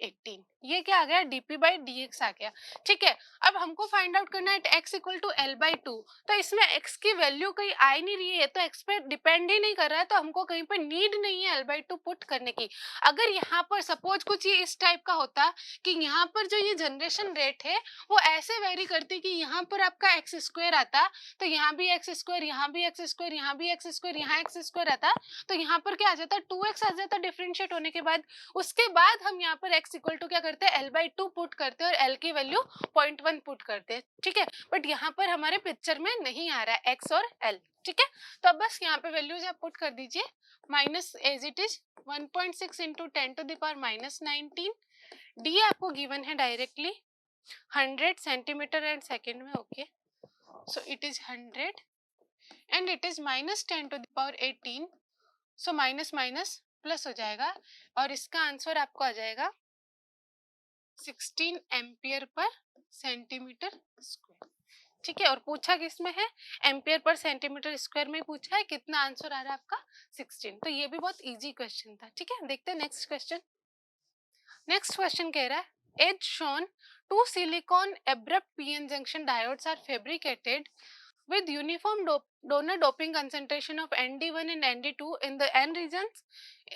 18। ये क्या आ गया, dp बाई dx आ गया। ठीक है, अब हमको फाइंड आउट करना है x equal to L by two. तो इसमें x की वैल्यू कहीं आ ही नहीं रही है, तो x पे डिपेंड ही नहीं कर रहा है, तो हमको कहीं पे नीड नहीं है एल बाई टू पुट करने की। अगर यहाँ पर सपोज कुछ ये इस टाइप का होता कि यहाँ पर जो ये जनरेशन रेट है वो ऐसे वेरी करती कि यहाँ पर आपका एक्स स्क्वायर आता, तो यहाँ भी एक्स स्क्वायर, यहाँ भी एक्स स्क्वायर, यहाँ भी एक्स स्क्वायर, यहाँ एक्स स्क्वायर आता, तो यहाँ पर क्या आ जाता, 2x आ जाता डिफरेंशिएट होने के बाद। उसके बाद हम यहाँ पर x इक्वल टू क्या करते हैं, एल बाई टू पुट करते हैं और l की वैल्यू 0.1 पुट करते हैं। ठीक है, बट यहाँ पर हमारे पिक्चर में नहीं आ रहा है x और l। ठीक है, तो अब बस यहाँ पे वैल्यूज आप पुट कर दीजिए, minus as it is 1.6 into 10 to the power minus 19। D आपको गिवन है डायरेक्टली 100 सेंटीमीटर एंड सेकेंड में। Okay, so it is 100 and it is minus 10 to the power 18, so minus minus plus हो जाएगा और इसका answer आपको आ जाएगा 16 ampere पर सेंटीमीटर स्क्वायर। ठीक है, और पूछा किस में है, एम्पियर पर सेंटीमीटर स्क्वायर में पूछा है, कितना आंसर आ रहा है आपका 16। तो ये भी बहुत इजी क्वेश्चन था। ठीक है, देखते हैं नेक्स्ट क्वेश्चन। नेक्स्ट क्वेश्चन कह रहा है as shown to silicon abrupt PN junction diodes are fabricated with uniform donor doping concentration of ND1 and ND2 in the N regions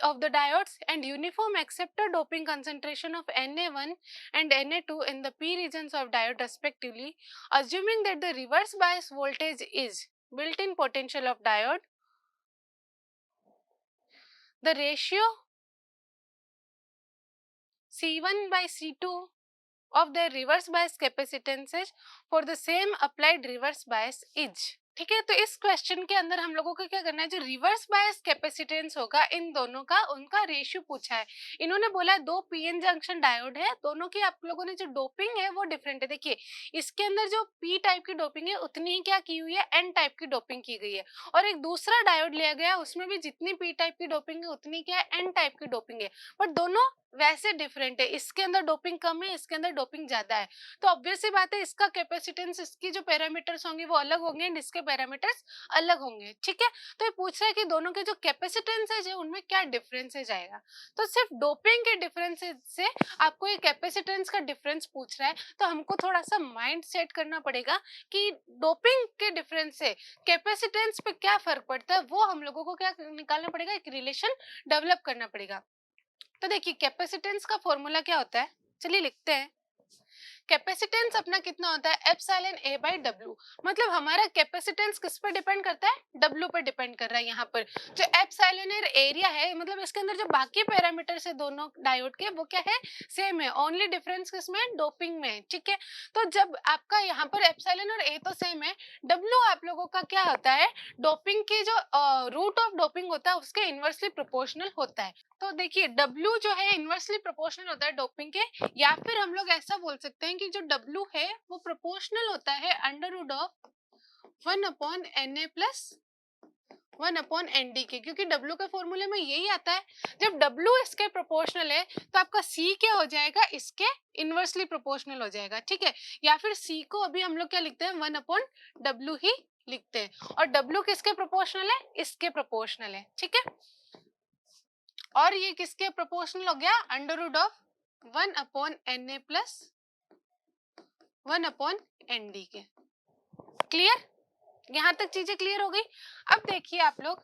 of the diodes and uniform acceptor doping concentration of Na1 and Na2 in the P regions of diode respectively, assuming that the reverse bias voltage is built-in potential of diode, the ratio C1 by C2 of their reverse bias capacitances for the same applied reverse bias is। ठीक है, तो इस question के अंदर हम लोगों को क्या करना है, जो रिवर्स बायस कैपेसिटेंस होगा इन दोनों का, उनका रेशियो पूछा है। इन्होंने बोला दो पीएन जंक्शन डायोड है, दोनों की आप लोगों ने जो डोपिंग है वो डिफरेंट है। देखिए इसके अंदर जो पी टाइप की डोपिंग है उतनी ही क्या की हुई है, एन टाइप की डोपिंग की गई है, और एक दूसरा डायोड लिया गया उसमें भी जितनी पी टाइप की डोपिंग है उतनी क्या है, एन टाइप की डोपिंग है, बट दोनों वैसे डिफरेंट है। इसके अंदर डोपिंग कम है, इसके अंदर डोपिंग ज्यादा है, तो ऑब्वियस सी बात है इसका कैपेसिटेंस, इसकी जो पैरामीटर्स होंगे वो अलग होंगे एंड इसके पैरामीटर्स अलग होंगे। ठीक है, तो ये पूछ रहा है कि दोनों के जो कैपेसिटेंसेज है उनमें क्या डिफरेंसेज आएगा। तो सिर्फ डोपिंग के डिफरेंसेज से आपको ये कैपेसिटेंस का डिफरेंस पूछ रहा है, तो हमको थोड़ा सा माइंड सेट करना पड़ेगा कि डोपिंग के डिफरेंस से कैपेसिटेंस पे क्या फर्क पड़ता है, वो हम लोगों को क्या निकालना पड़ेगा, एक रिलेशन डेवलप करना पड़ेगा। तो देखिए कैपेसिटेंस का फॉर्मूला क्या होता है, चलिए लिखते हैं। कैपेसिटेंस अपना कितना होता है, एप्सिलॉन ए बाई डब्ल्यू। मतलब हमारा कैपेसिटेंस किस पर डिपेंड करता है, डब्ल्यू पर डिपेंड कर रहा है। यहाँ पर जो एप्सिलॉन एरिया है, मतलब इसके अंदर जो बाकी पैरामीटर्स है दोनों डायोड के वो क्या है, सेम है, ओनली डिफरेंस किसमें, डोपिंग में। ठीक है, तो जब आपका यहाँ पर एप्सिलॉन और ए तो सेम है, डब्ल्यू आप लोगों का क्या होता है, डोपिंग की जो रूट ऑफ डोपिंग होता है उसके इनवर्सली प्रोपोर्शनल होता है। तो देखिए W जो है इनवर्सली प्रोपोर्शनल होता है डोपिंग के, या फिर हम लोग ऐसा बोल सकते हैं कि जो W है वो प्रोपोर्शनल होता है under root of 1/Na plus 1/Nd के, क्योंकि W के फॉर्मूले में यही आता है। जब W इसके प्रोपोर्शनल है तो आपका C क्या हो जाएगा, इसके इनवर्सली प्रोपोर्शनल हो जाएगा। ठीक है, या फिर C को अभी हम लोग क्या लिखते हैं, 1/W ही लिखते हैं, और W किसके प्रोपोर्शनल है, इसके प्रोपोर्शनल है। ठीक है, और ये किसके प्रोपोर्शनल हो गया, under root of 1/Na plus 1/Nd के। क्लियर, यहां तक चीजें क्लियर हो गई। अब देखिए आप लोग,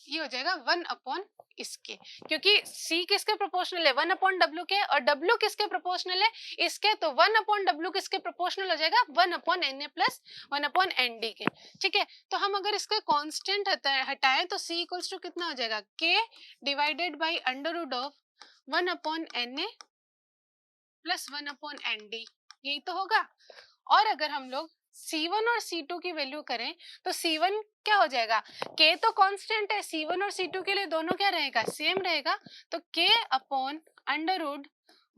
ये हो जाएगा 1/ इसके, क्योंकि C किसके प्रोपोर्शनल है, 1/W के, और W किसके प्रोपोर्शनल है, इसके, तो 1/W किसके प्रोपोर्शनल हो जाएगा, 1/Na प्लस 1/Nd के। ठीक है, तो हम अगर इसका कांस्टेंट हटाएं तो C इक्वल्स टू कितना हो जाएगा, K divided by under root of 1/Na plus 1/Nd, यही तो होगा। और अगर हम लोग C1 और C2 की वैल्यू करें तो C1 क्या हो जाएगा, K तो कांस्टेंट है, C1 और C2 के लिए दोनों क्या रहेगा, सेम रहेगा, तो K upon under root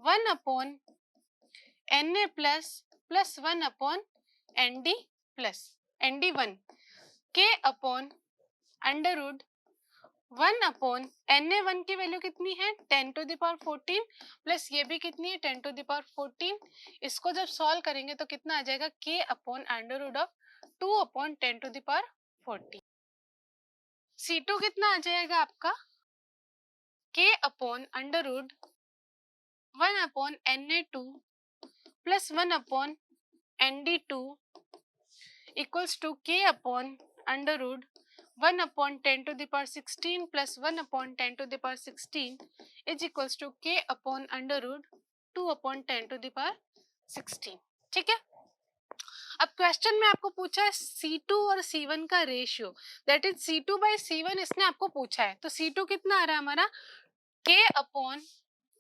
1/Na plus 1/Nd plus Nd1, K upon under root 1/Na1 की वैल्यू कितनी है, 10 टू द पावर 14, प्लस ये भी कितनी है, 10 टू द पावर 14। इसको जब सॉल्व करेंगे तो कितना आ जाएगा, K upon under root of 2/10 to the power 14। C2 कितना आ जाएगा आपका, K upon under root 1/Na2 plus 1/Nd2 equals to K upon under root 1/10⁻16 plus 1/10⁻16 is equals to K upon under root 2/10⁻16। ठीक है। अब क्वेश्चन में आपको पूछा है C2 और C1 का रेशियो, दैट इज C2/C1 इसने आपको पूछा है। तो C2 कितना आ रहा है हमारा, K upon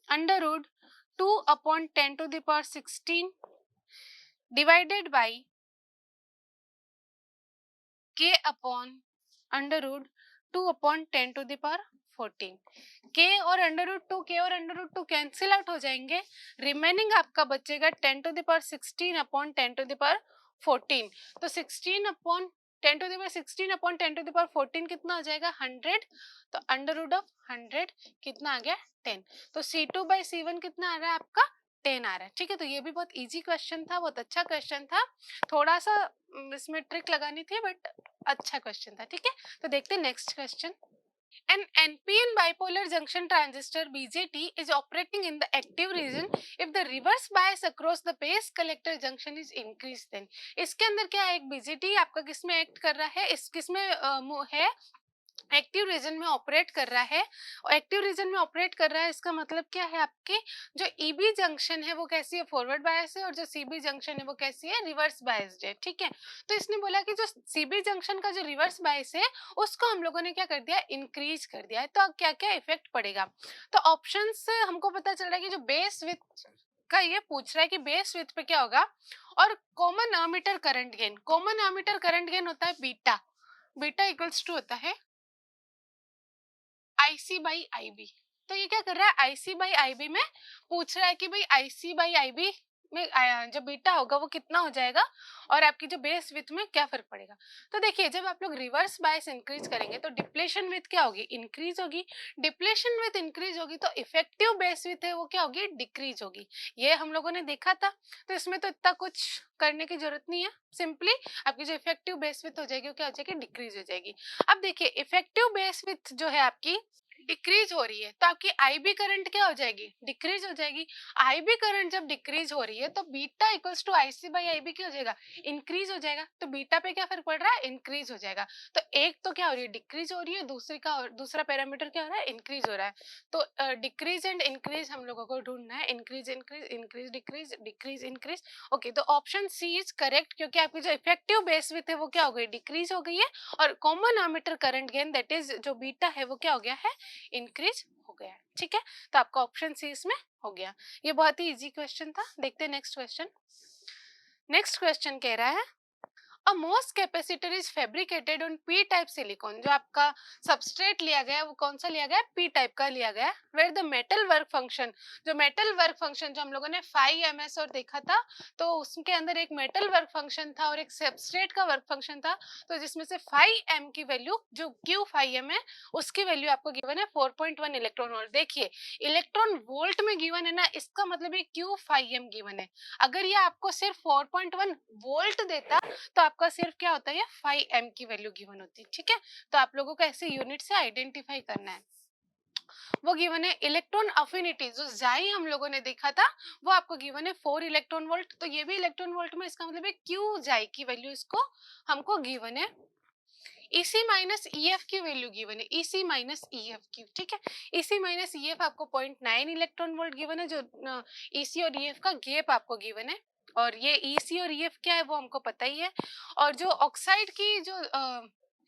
under root 2/10⁻16 divided by K upon under root 2/10⁻14। K और अंडर रूट 2 कैंसिल आउट हो जाएंगे, रिमेनिंग आपका बचेगा 10⁻16/10⁻14। तो 16/10⁻16/10⁻14 कितना हो जाएगा 100, तो अंडर रूट ऑफ 100 कितना आ गया 10। तो C2/C1 कितना आ रहा है आपका 10 आ रहा है। ठीक है, तो ये भी बहुत इजी क्वेश्चन था, बहुत अच्छा क्वेश्चन था, थोड़ा सा इसमें ट्रिक लगानी थी बट अच्छा क्वेश्चन था। ठीक है, तो देखते हैं next question. An NPN bipolar junction transistor BJT is operating in the active region if the reverse bias across the base collector junction is increased then। इसके अंदर क्या है, एक BJT आपका किसमें एक्ट कर रहा है, इस किसमें है, एक्टिव रीजन में ऑपरेट कर रहा है। और एक्टिव रीजन में ऑपरेट कर रहा है इसका मतलब क्या है, आपके जो ईबी जंक्शन है वो कैसी है, फॉरवर्ड बायस है, और जो सीबी जंक्शन है वो कैसी है, रिवर्स बायस्ड है। ठीक है, तो इसने बोला कि जो सीबी जंक्शन का जो रिवर्स बायस है उसको हम लोगों ने क्या कर दिया, इंक्रीज कर दिया है। तो क्या क्या इफेक्ट पड़ेगा, तो ऑप्शन से हमको पता चल रहा है कि जो बेस विथ का ये पूछ रहा है कि बेस विथ पे क्या होगा, और common ammeter current gain, common ammeter current gain होता है बीटा, बीटा इक्वल्स टू होता है IC/IB। तो ये क्या कर रहा है, IC/IB में पूछ रहा है कि भाई IC/IB में जो बीटा होगा वो कितना हो जाएगा, और आपकी जो बेस विथ में क्या फर्क पड़ेगा। तो देखिए, जब आप लोग रिवर्स बायस इंक्रीज करेंगे तो डिप्लेशन विथ क्या होगी, इंक्रीज होगी, डिप्लेशन विथ इंक्रीज होगी तो इफेक्टिव बेस विथ है वो क्या होगी, डिक्रीज होगी। ये हम लोगों ने देखा था, तो इसमें तो इतना कुछ करने की जरूरत नहीं है, सिंपली आपकी जो इफेक्टिव बेस विथ हो जाएगी वो क्या हो जाएगी, डिक्रीज हो जाएगी। अब देखिए, इफेक्टिव बेस विथ जो है आपकी डिक्रीज हो रही है तो आपकी आईबी करंट क्या हो जाएगी, डिक्रीज हो जाएगी। आईबी करंट जब डिक्रीज हो रही है तो बीटा इक्वल्स टू IC/IB क्या हो जाएगा, इंक्रीज हो जाएगा। तो बीटा पे क्या फर्क पड़ रहा है, इंक्रीज हो जाएगा। तो एक तो क्या हो रही है, डिक्रीज हो रही है, दूसरा पैरामीटर क्या हो रहा है, इंक्रीज हो रहा है। तो डिक्रीज एंड इंक्रीज हम लोगों को ढूंढना है, increase increase increase decrease decrease increase. Okay, तो ऑप्शन सी इज करेक्ट, क्योंकि आपकी जो इफेक्टिव बेस विथ है वो क्या हो गई, डिक्रीज हो गई है, और common ammeter current gain that is जो बीटा है वो क्या हो गया है, इंक्रीज हो गया है। ठीक है, तो आपका ऑप्शन सी इसमें हो गया। ये बहुत ही इजी क्वेश्चन था। देखते हैं नेक्स्ट क्वेश्चन। नेक्स्ट क्वेश्चन कह रहा है A MOS capacitor is fabricated on P type silicon। जो आपका सबस्ट्रेट लिया गया है वो कौन सा लिया गया है, P टाइप का लिया गया है। Where the metal work function, जो मेटल वर्क फंक्शन जो हम लोगों ने 5 ms और देखा था, तो उसके अंदर एक मेटल वर्क फंक्शन था और एक सबस्ट्रेट का वर्क फंक्शन था। तो जिसमें से 5m की वैल्यू जो Q5m है उसकी वैल्यू आपको गिवन है 4.1 इलेक्ट्रॉन वोल्ट। देखिए, इलेक्ट्रॉन वोल्ट में गिवन है ना, इसका मतलब ये Q5m गिवन है। अगर ये आपको सिर्फ 4.1 वोल्ट देता तो आपका सिर्फ क्या होता है, 5m की वैल्यू गिवन होती है। ठीक है, तो आप लोगों को ऐसे यूनिट से आइडेंटिफाई करना है। वो गिवन है इलेक्ट्रॉन अफिनिटी, जो जाई हम लोगों ने देखा था वो आपको गिवन है 4 इलेक्ट्रॉन वोल्ट। तो ये भी इलेक्ट्रॉन वोल्ट में, इसका मतलब है क्यू जाई की वैल्यू इसको हमको गिवन है। EC माइनस EF की वैल्यू गिवन है, EC माइनस EF की। ठीक है, EC माइनस EF आपको 0.9 इलेक्ट्रॉन वोल्ट गिवन है, जो EC और EF का गैप आपको गिवन है। और ये EC और EF क्या है वो हमको पता ही है। और जो ऑक्साइड की जो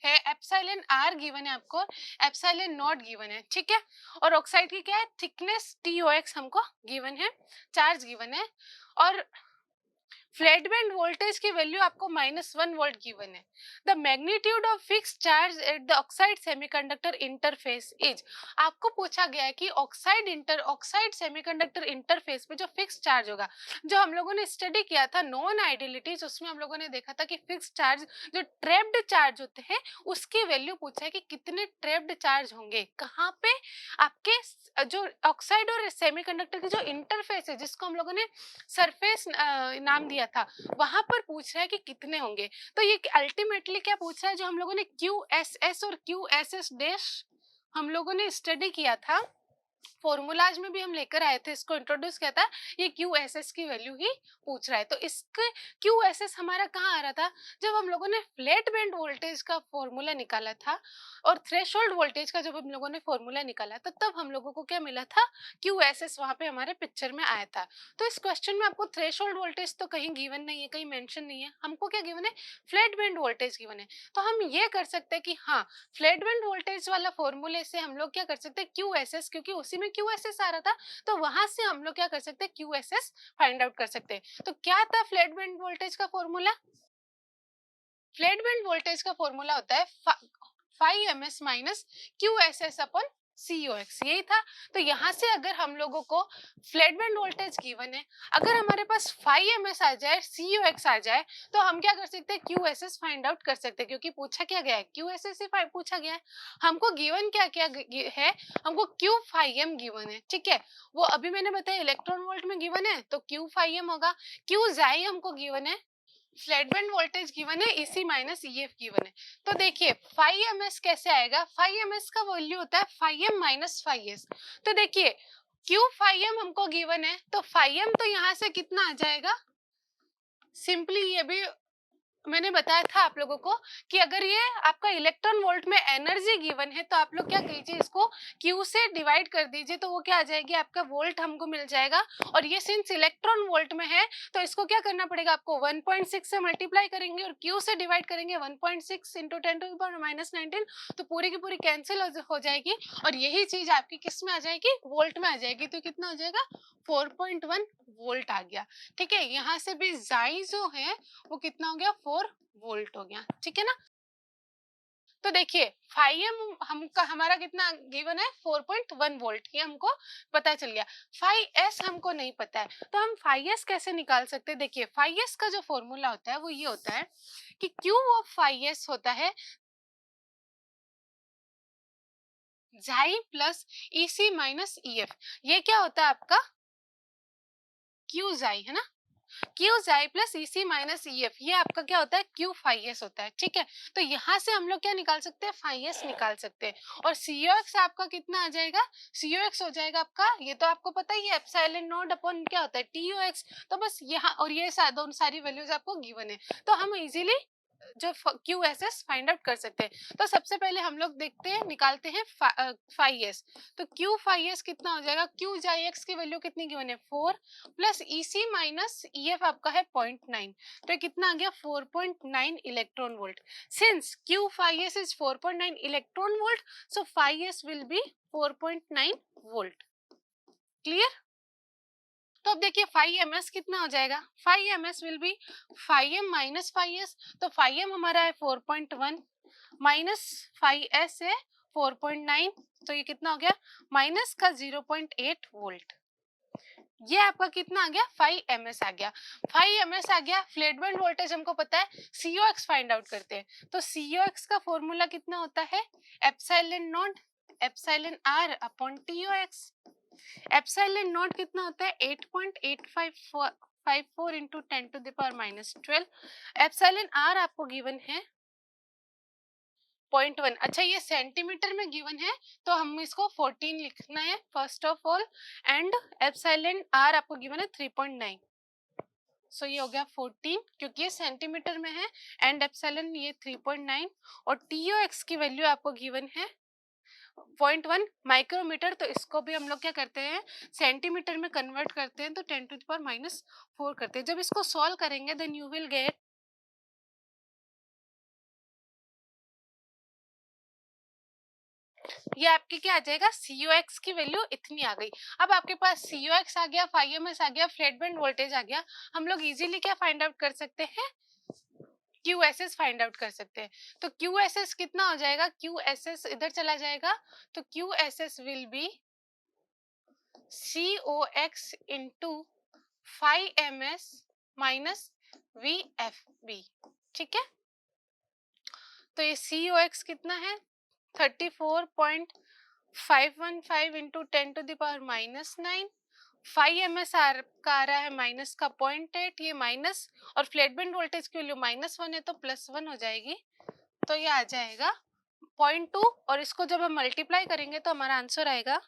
है एप्सिलॉन R गिवन है आपको, एप्सिलॉन नॉट गिवन है। ठीक है, और ऑक्साइड की क्या है, थिकनेस TOX हमको गिवन है, चार्ज गिवन है। और फ्लैट बैंड वोल्टेज की वैल्यू आपको -1 वोल्ट गिवन है। The magnitude of fix charge at the oxide semiconductor interface is. आपको पूछा गया है कि ऑक्साइड सेमीकंडक्टर इंटरफेस पे जो फिक्स चार्ज होगा, जो हम लोगों ने स्टडी किया था नॉन आइडियलिटीज, उसमें हम लोगों ने देखा था कि फिक्स चार्ज जो ट्रैप्ड चार्ज होते हैं उसकी वैल्यू पूछा है कि कितने ट्रैप्ड चार्ज होंगे, कहाँ पे, आपके जो ऑक्साइड और सेमीकंडक्टर की जो इंटरफेस है जिसको हम लोगों ने सरफेस नाम दिया था, वहां पर पूछ रहा है कि कितने होंगे। तो ये अल्टीमेटली क्या पूछ रहा है, जो हम लोगों ने QSS और QSS डैश हम लोगों ने स्टडी किया था फॉर्मूलाज में भी हम लेकर आए थे, इसको इंट्रोड्यूस किया था, ये क्यू एस एस की वैल्यू ही पूछ रहा है। तो इसके क्यू एस एस हमारा कहाँ आ रहा था, जब हम लोगों ने फ्लैट बैंड वोल्टेज का फॉर्मूला निकाला था और थ्रेशोल्ड वोल्टेज का जब हम लोगों ने फॉर्मूला निकाला था, तब हम लोगों को क्या मिला था, क्यू एस एस वहां पे हमारे पिक्चर में आया था। तो इस क्वेश्चन में आपको थ्रेशोल्ड वोल्टेज तो कहीं गिवन नहीं है, कहीं मेंशन नहीं है, हमको क्या गिवन है, फ्लैट बैंड वोल्टेज गिवन है। तो हम ये कर सकते हैं कि हाँ, फ्लैट बैंड वोल्टेज वाला फॉर्मूले से हम लोग क्या कर सकते हैं, क्यू एस एस, क्योंकि उसी में क्यू एस एस आ रहा था, तो वहां से हम लोग क्या कर सकते हैं, Q S S find out कर सकते हैं। तो क्या था फ्लैट बैंड वोल्टेज का फॉर्मूला, फ्लैट बैंड वोल्टेज का फॉर्मूला होता है 5 ms minus Q S S upon COX, यही था। तो यहाँ से अगर हम लोगों को फ्लैट बैंड वोल्टेज गिवन है, अगर हमारे पास 5 ms आ जाए, COX आ जाए, तो हम क्या कर सकते हैं, QSS फाइंड आउट कर सकते हैं, क्योंकि पूछा क्या गया है, QSS ही पूछा गया है। हमको गिवन क्या क्या है, हमको Q5M गिवन है, ठीक है। वो अभी मैंने बताया इलेक्ट्रॉन वोल्ट में गिवन है, तो Q5M होगा। Qi हमको गिवन है, फ्लैट बैंड वोल्टेज गिवन है, EC माइनस EF गिवन है। तो देखिए 5 ms कैसे आएगा, 5 ms का वैल्यू होता है 5M माइनस 5S। तो देखिए Q5M हमको गिवन है, तो 5M तो यहाँ से कितना आ जाएगा, सिंपली ये भी मैंने बताया था आप लोगों को कि अगर ये आपका इलेक्ट्रॉन वोल्ट में एनर्जी गिवन है, तो आप लोग क्या कीजिए, इसको Q से डिवाइड कर दीजिए, तो वो क्या आ जाएगी, आपका वोल्ट हमको मिल जाएगा। और ये सिंस इलेक्ट्रॉन वोल्ट में है, तो इसको क्या करना पड़ेगा, आपको 1.6 से मल्टीप्लाई करेंगे और Q से डिवाइड करेंगे, 1.6 इंटू 10⁻⁻19, तो पूरी की पूरी कैंसिल हो जाएगी, और यही चीज आपकी किस में आ जाएगी, वोल्ट में आ जाएगी। तो कितना हो जाएगा, 4.1 वोल्ट आ गया, ठीक है। यहाँ से भी जाई जो है वो कितना हो गया, 4 वोल्ट हो गया, ठीक है ना। तो देखिए 5M हमका हमारा कितना गिवन है, 4.1 वोल्ट, ये हमको पता चल गया। 5S हमको नहीं पता है, तो हम 5S कैसे निकाल सकते हैं। देखिए 5S का जो फॉर्मूला होता है वो ये होता है कि Q ऑफ 5S होता है जाई प्लस EC माइनस EF। ये क्या होता है आपका, Q जाई है ना, क्यू जाई प्लस EC माइनस EF, ये आपका क्या होता है, Q5S होता है, ठीक है। तो यहाँ से हम लोग क्या निकाल सकते हैं, 5S निकाल सकते हैं। और COX आपका कितना आ जाएगा, COX हो जाएगा आपका, ये तो आपको पता ही है, एप्सिलॉन नॉट अपॉन क्या होता है, TOX। तो बस यहाँ और ये दोनों सारी वैल्यूज आपको गिवन है, तो हम इजीली जो QSS फाइंड आउट कर सकते हैं। तो सबसे पहले हम लोग देखते हैं, निकालते हैं 5S। तो Q5S कितना हो जाएगा, Q जाई एक्स की वैल्यू कितनी गिवन है, 4 प्लस EC माइनस EF आपका है 0.9, तो ये कितना आ गया, 4.9 electron volt. Since Q5S is 4.9 electron volt, so 5S will be 4.9 volt. Clear. तो अब देखिए 5 ms कितना हो जाएगा, 5 ms will be 5M minus 5S। तो 5M हमारा है 4.1 माइनस 5S है 4.9, तो ये कितना हो गया, माइनस का 0.8 वोल्ट। ये आपका कितना आ गया, 5 ms आ गया। 5 ms आ गया, फ्लैट बैंड वोल्टेज हमको पता है, COX फाइंड आउट करते हैं। तो COX का फॉर्मूला कितना होता है, epsilon not epsilon R upon TOX। Epsilon not कितना होता है, 8.854 इंटू 10⁻⁻12। एप्सिलॉन R आपको गिवन है 0.1। अच्छा ये सेंटीमीटर में गिवन है, तो हम इसको 14 लिखना है first of all, and epsilon R आपको गिवन है 3.9, सो ये हो गया 14 क्योंकि ये सेंटीमीटर में है, एंड एप्सिलॉन ये 3.9, और TOX की वैल्यू आपको गिवन है 0.1 माइक्रोमीटर। तो इसको भी हम लोग क्या करते हैं, सेंटीमीटर में कन्वर्ट करते हैं, तो 10⁻⁻4 करते हैं। जब इसको सॉल्व करेंगे देन यू विल गेट, ये आपके क्या आ जाएगा, COX की वैल्यू इतनी आ गई। अब आपके पास COX आ गया, 5 ms आ गया, फ्लैट बैंड वोल्टेज आ गया, हम लोग इजीली क्या फाइंड आउट कर सकते हैं, QSS फाइंड आउट कर सकते हैं। तो QSS कितना हो जाएगा, QSS इधर चला जाएगा, तो QSS will be COX into 5 ms minus VFB, ठीक है। तो ये COX कितना है, 34.515 इंटू 10⁻⁻9। 5 ms का आ रहा है माइनस का 0.8, ये माइनस, और फ्लैट बैंड वोल्टेज की वैल्यू -1 है, तो +1 हो जाएगी, तो ये आ जाएगा 0.2। और इसको जब हम मल्टीप्लाई करेंगे तो हमारा आंसर आएगा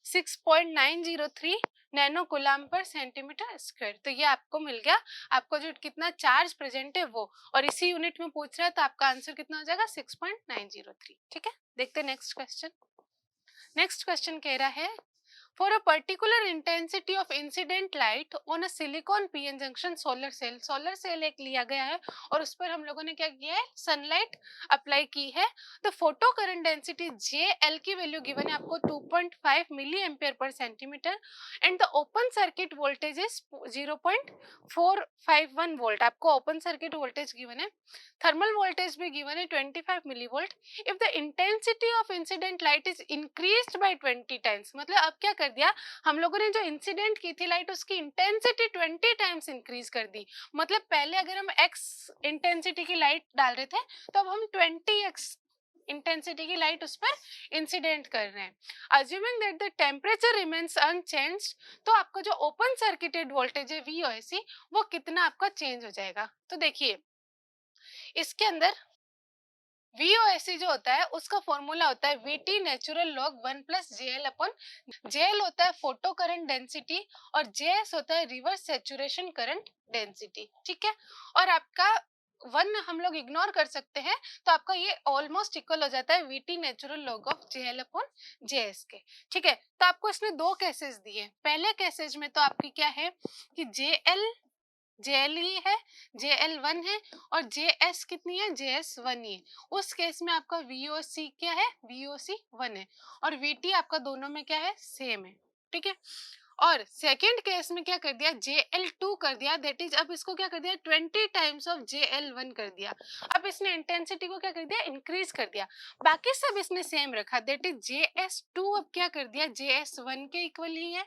6.903 नैनो कूलाम पर सेंटीमीटर स्क्वायर। तो ये आपको मिल गया, आपको जो कितना चार्ज प्रेजेंट है वो, और इसी यूनिट में पूछ रहा है तो आपका आंसर कितना हो जाएगा 6.903। ठीक है, देखते हैं नेक्स्ट क्वेश्चन। नेक्स्ट क्वेश्चन कह रहा है For a particular intensity of incident light on a silicon PN junction solar cell एक लिया गया है और उस पर हम लोगों ने क्या किया है, सनलाइट अप्लाई की है। तो फोटो करंट डेंसिटी JL की वैल्यू गिवन है आपको 2.5 मिली एम्पियर पर centimetre and the open circuit voltage is 0.451 volt. आपको ओपन सर्किट वोल्टेज गिवन है, थर्मल वोल्टेज भी गिवन है 25 milli volt. If the intensity of incident light is increased by 20 times, मतलब अब क्या कर दिया हम लोगों ने, जो इंसिडेंट की थी लाइट उसकी इंटेंसिटी 20 टाइम्स इंक्रीज कर दी। मतलब पहले अगर हम x इंटेंसिटी की लाइट डाल रहे थे तो अब हम 20x इंटेंसिटी की लाइट उस पर इंसिडेंट कर रहे हैं। Assuming that the temperature remains unchanged, तो आपका जो ओपन सर्किटेड वोल्टेज है VOC वो कितना आपका चेंज हो जाएगा। तो देखिए इसके अंदर VOC जो होता है उसका फॉर्मूला होता है VT natural log 1 plus JL upon, JL होता है फोटो करंट डेंसिटी और JS होता है रिवर्स सैचुरेशन करंट डेंसिटी। ठीक है, और आपका 1 हम लोग इग्नोर कर सकते हैं तो आपका ये ऑलमोस्ट इक्वल हो जाता है VT natural log of JL upon JS के। ठीक है, तो आपको इसने दो केसेस दिए। पहले केसेस में तो आपकी क्या है कि JL ही है, JL1 है और JS कितनी है, JS1 ही है। उस केस में आपका VOC क्या है, VOC 1 है और VT आपका दोनों में क्या है, सेम है। ठीक है, और सेकेंड केस में क्या कर दिया, JL2 कर दिया, दैट इज अब इसको क्या कर दिया 20 टाइम्स ऑफ JL1 कर दिया। अब इसने इंटेंसिटी को क्या कर दिया, इंक्रीज कर दिया। बाकी सब इसने सेम रखा, दैट इज JS2 अब क्या कर दिया JS1 के इक्वल ही है।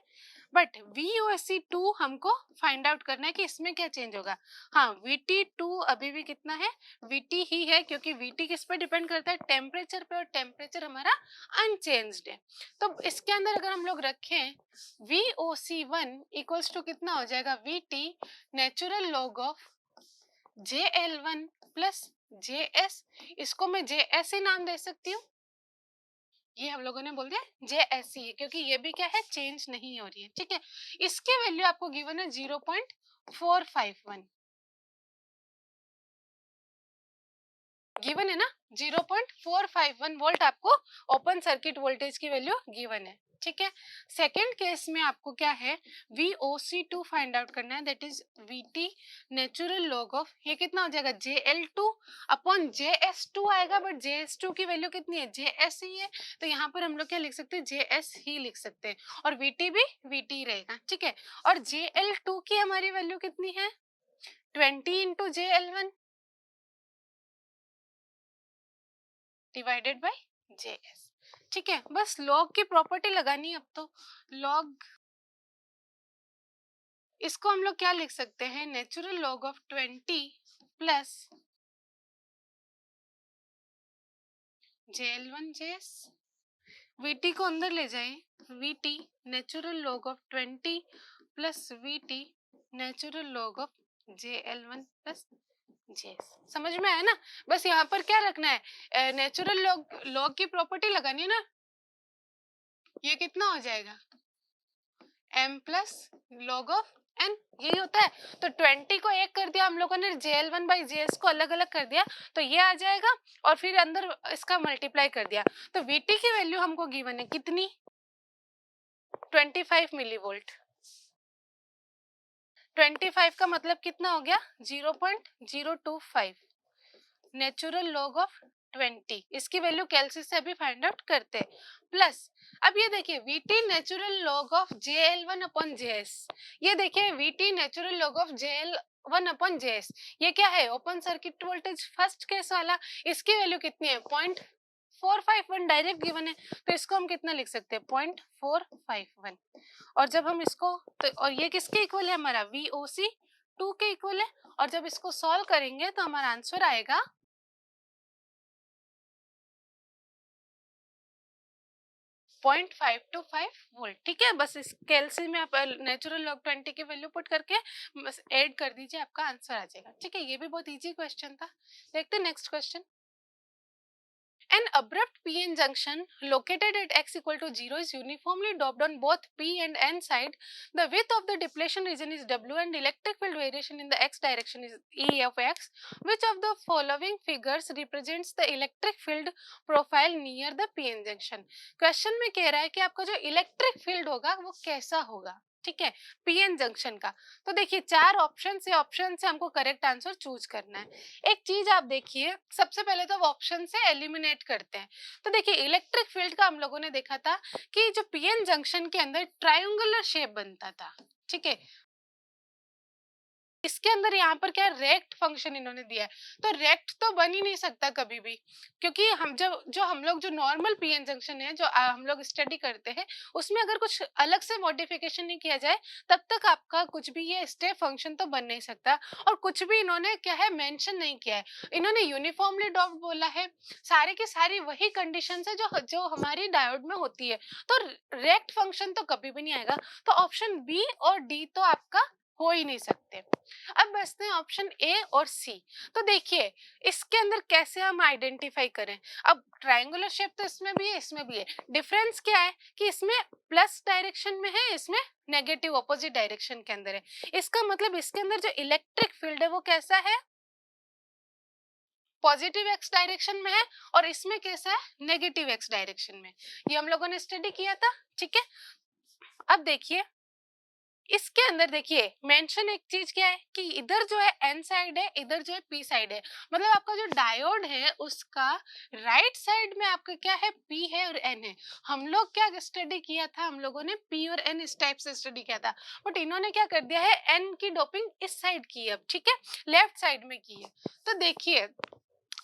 बट VOC2 हमको फाइंड आउट करना है कि इसमें क्या चेंज होगा। हाँ, VT2 अभी भी कितना है, VT ही है, क्योंकि VT किस पे डिपेंड करता है, टेम्परेचर पे, और टेम्परेचर हमारा अनचेंज्ड है। तो इसके अंदर अगर हम लोग रखें VOC1 इक्वल्स टू कितना हो जाएगा, VT natural log of JL1 plus JS, इसको मैं JS ही नाम दे सकती हूँ, ये हम लोगों ने बोल दिया JSC है क्योंकि ये भी क्या है, चेंज नहीं हो रही है। ठीक है, इसकी वैल्यू आपको गिवन है 0.451 गिवन है ना, 0.451 वोल्ट आपको ओपन सर्किट वोल्टेज की वैल्यू गिवन है। ठीक है, सेकेंड केस में आपको क्या है, VOC2 फाइंड आउट करना है, that is VT natural log of, ये कितना हो जाएगा JL2 अपॉन JS2 आएगा, बट JS2 की वैल्यू कितनी है, JS ही है, तो यहाँ पर हम लोग क्या लिख सकते हैं, JS ही लिख सकते हैं, और VT भी VT रहेगा। ठीक है, और JL2 की हमारी वैल्यू कितनी है, 20 into JL1 divided by JS। ठीक है, बस लॉग की प्रॉपर्टी लगानी है अब तो। लॉग, इसको हम लोग क्या लिख सकते हैं, natural log of 20 plus JL1 JS। VT को अंदर ले जाए, VT natural log of 20 plus VT natural log of JL1 plus JS। समझ में आया ना, बस यहाँ पर क्या रखना है, नेचुरल लॉग की प्रॉपर्टी लगानी है ना। ये कितना हो जाएगा, m plus log of n, यही होता है। तो 20 को एक कर दिया हम लोगों ने, JL1 बाई JS को अलग अलग कर दिया, तो ये आ जाएगा, और फिर अंदर इसका मल्टीप्लाई कर दिया। तो VT की वैल्यू हमको गिवन है कितनी, 25 मिलीवोल्ट। 25 का मतलब कितना हो गया, 0.025 नेचुरल लॉग ऑफ 20, इसकी वैल्यू कैलसी से अभी फाइंड आउट करते हैं। प्लस अब ये देखिए VT natural log of JL1 upon JS, ये देखिए VT natural log of JL1 upon JS, ये क्या है, open circuit voltage first case वाला, इसकी वैल्यू कितनी है 0.451 डायरेक्ट गिवन है, तो इसको हम कितना लिख सकते हैं 0.451, और जब हम इसको तो, और ये किसके इक्वल है, हमारा VOC2 के इक्वल है, और जब इसको सॉल्व करेंगे तो हमारा आंसर आएगा 0.525 वोल्ट। ठीक है, बस इस कैलसी में आप नेचुरल लॉग 20 की वैल्यू पुट करके बस ऐड कर दीजिए, आपका आंसर आ जाएगा। ठीक है, ये भी बहुत इजी क्वेश्चन था। देखते हैं next question. An abrupt p-n junction located at x equal to 0 is uniformly doped on both p and n side. The width of the depletion region is w and electric field variation in the x direction is E of x. Which of the following figures represents the electric field profile near the p-n junction? Question में कह रहा है कि आपका जो electric field होगा वो कैसा होगा, ठीक है, पीएन जंक्शन का। तो देखिए चार ऑप्शन से हमको करेक्ट आंसर चूज करना है। एक चीज आप देखिए, सबसे पहले तो ऑप्शन से एलिमिनेट करते हैं। तो देखिए इलेक्ट्रिक फील्ड का हम लोगों ने देखा था कि जो पीएन जंक्शन के अंदर ट्रायंगुलर शेप बनता था, ठीक है। इसके अंदर यहाँ पर क्या रेक्ट फंक्शन इन्होंने दिया है, तो रेक्ट तो बन ही नहीं सकता कभी भी, क्योंकि हम लोग जो नॉर्मल पीएन जंक्शन है जो हम लोग स्टडी करते हैं उसमें अगर कुछ अलग से मॉडिफिकेशन नहीं किया जाए तब तक आपका कुछ भी ये स्टेप फंक्शन तो बन नहीं सकता। और कुछ भी इन्होंने क्या है मेंशन नहीं किया है, इन्होंने यूनिफॉर्मली डॉप्ड बोला है, सारी की सारी वही कंडीशन है जो जो हमारी डायोड में होती है, तो रेक्ट फंक्शन तो कभी भी नहीं आएगा। तो ऑप्शन बी और डी तो आपका हो ही नहीं सकते। अब बचते हैं ऑप्शन ए और सी। तो देखिए इसके अंदर कैसे हम आइडेंटिफाई करें। अब ट्रायंगुलर शेप तो इसमें भी है इसमें भी है, डिफरेंस क्या है कि इसमें प्लस डायरेक्शन में है, इसमें नेगेटिव ऑपोजिट डायरेक्शन के अंदर है। इसका मतलब इसके अंदर जो इलेक्ट्रिक फील्ड है वो कैसा है, पॉजिटिव एक्स डायरेक्शन में है, और इसमें कैसा है नेगेटिव एक्स डायरेक्शन में। ये हम लोगों ने स्टडी किया था, ठीक है। अब देखिए इसके अंदर देखिए मेंशन एक चीज क्या है कि इधर जो है एन साइड है, इधर जो है पी साइड है, मतलब आपका जो डायोड है उसका राइट साइड में आपका क्या है पी है और एन है। हम लोग क्या स्टडी किया था, हम लोगों ने पी और एन इस टाइप से स्टडी किया था, बट इन्होंने क्या कर दिया है एन की डोपिंग इस साइड की है, अब ठीक है, लेफ्ट साइड में की है। तो देखिए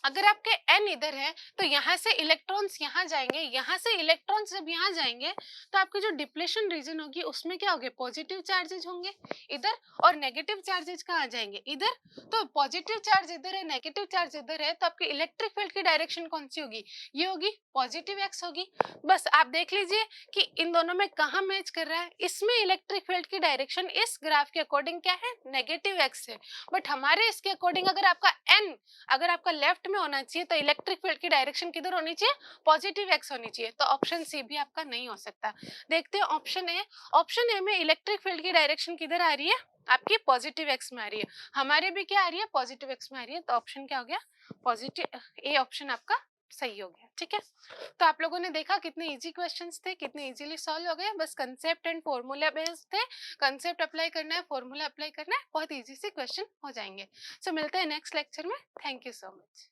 अगर आपके n इधर है तो यहाँ से इलेक्ट्रॉन्स यहाँ जाएंगे, यहाँ से इलेक्ट्रॉन्स जब यहाँ जाएंगे तो आपकी जो डिप्लेशन रीजन होगी उसमें क्या होंगे पॉजिटिव चार्जेज होंगे इधर, और नेगेटिव चार्जेज कहाँ जाएंगे इधर। तो पॉजिटिव चार्ज इधर है, नेगेटिव चार्ज इधर है, तो आपकी इलेक्ट्रिक फील्ड की डायरेक्शन कौन सी होगी, ये होगी पॉजिटिव एक्स होगी। बस आप देख लीजिए कि इन दोनों में कहाँ मैच कर रहा है, इसमें इलेक्ट्रिक फील्ड की डायरेक्शन इस ग्राफ के अकॉर्डिंग क्या है नेगेटिव एक्स है, बट हमारे इसके अकॉर्डिंग अगर आपका n अगर आपका लेफ्ट में होना चाहिए तो इलेक्ट्रिक फील्ड की डायरेक्शन किधर होनी चाहिए, पॉजिटिव एक्स होनी चाहिए, तो ऑप्शन सी भी आपका नहीं हो सकता। देखते हैं ऑप्शन ए। ऑप्शन ए में इलेक्ट्रिक फील्ड की डायरेक्शन किधर आ रही है, आपकी पॉजिटिव एक्स में आ रही है, हमारे भी क्या आ रही है पॉजिटिव एक्स में आ रही है, तो ऑप्शन क्या हो गया पॉजिटिव, ए ऑप्शन आपका सही हो गया, ठीक है। तो आप लोगों ने देखा कितने इजी क्वेश्चंस थे, कितने इजीली सॉल्व हो गए, बस कंसेप्ट एंड फॉर्मूला बेस्ड थे, कंसेप्ट अप्लाई करना है फॉर्मूला अप्लाई करना है, बहुत इजी से क्वेश्चन हो जाएंगे। सो मिलते हैं नेक्स्ट लेक्चर में, थैंक यू सो मच।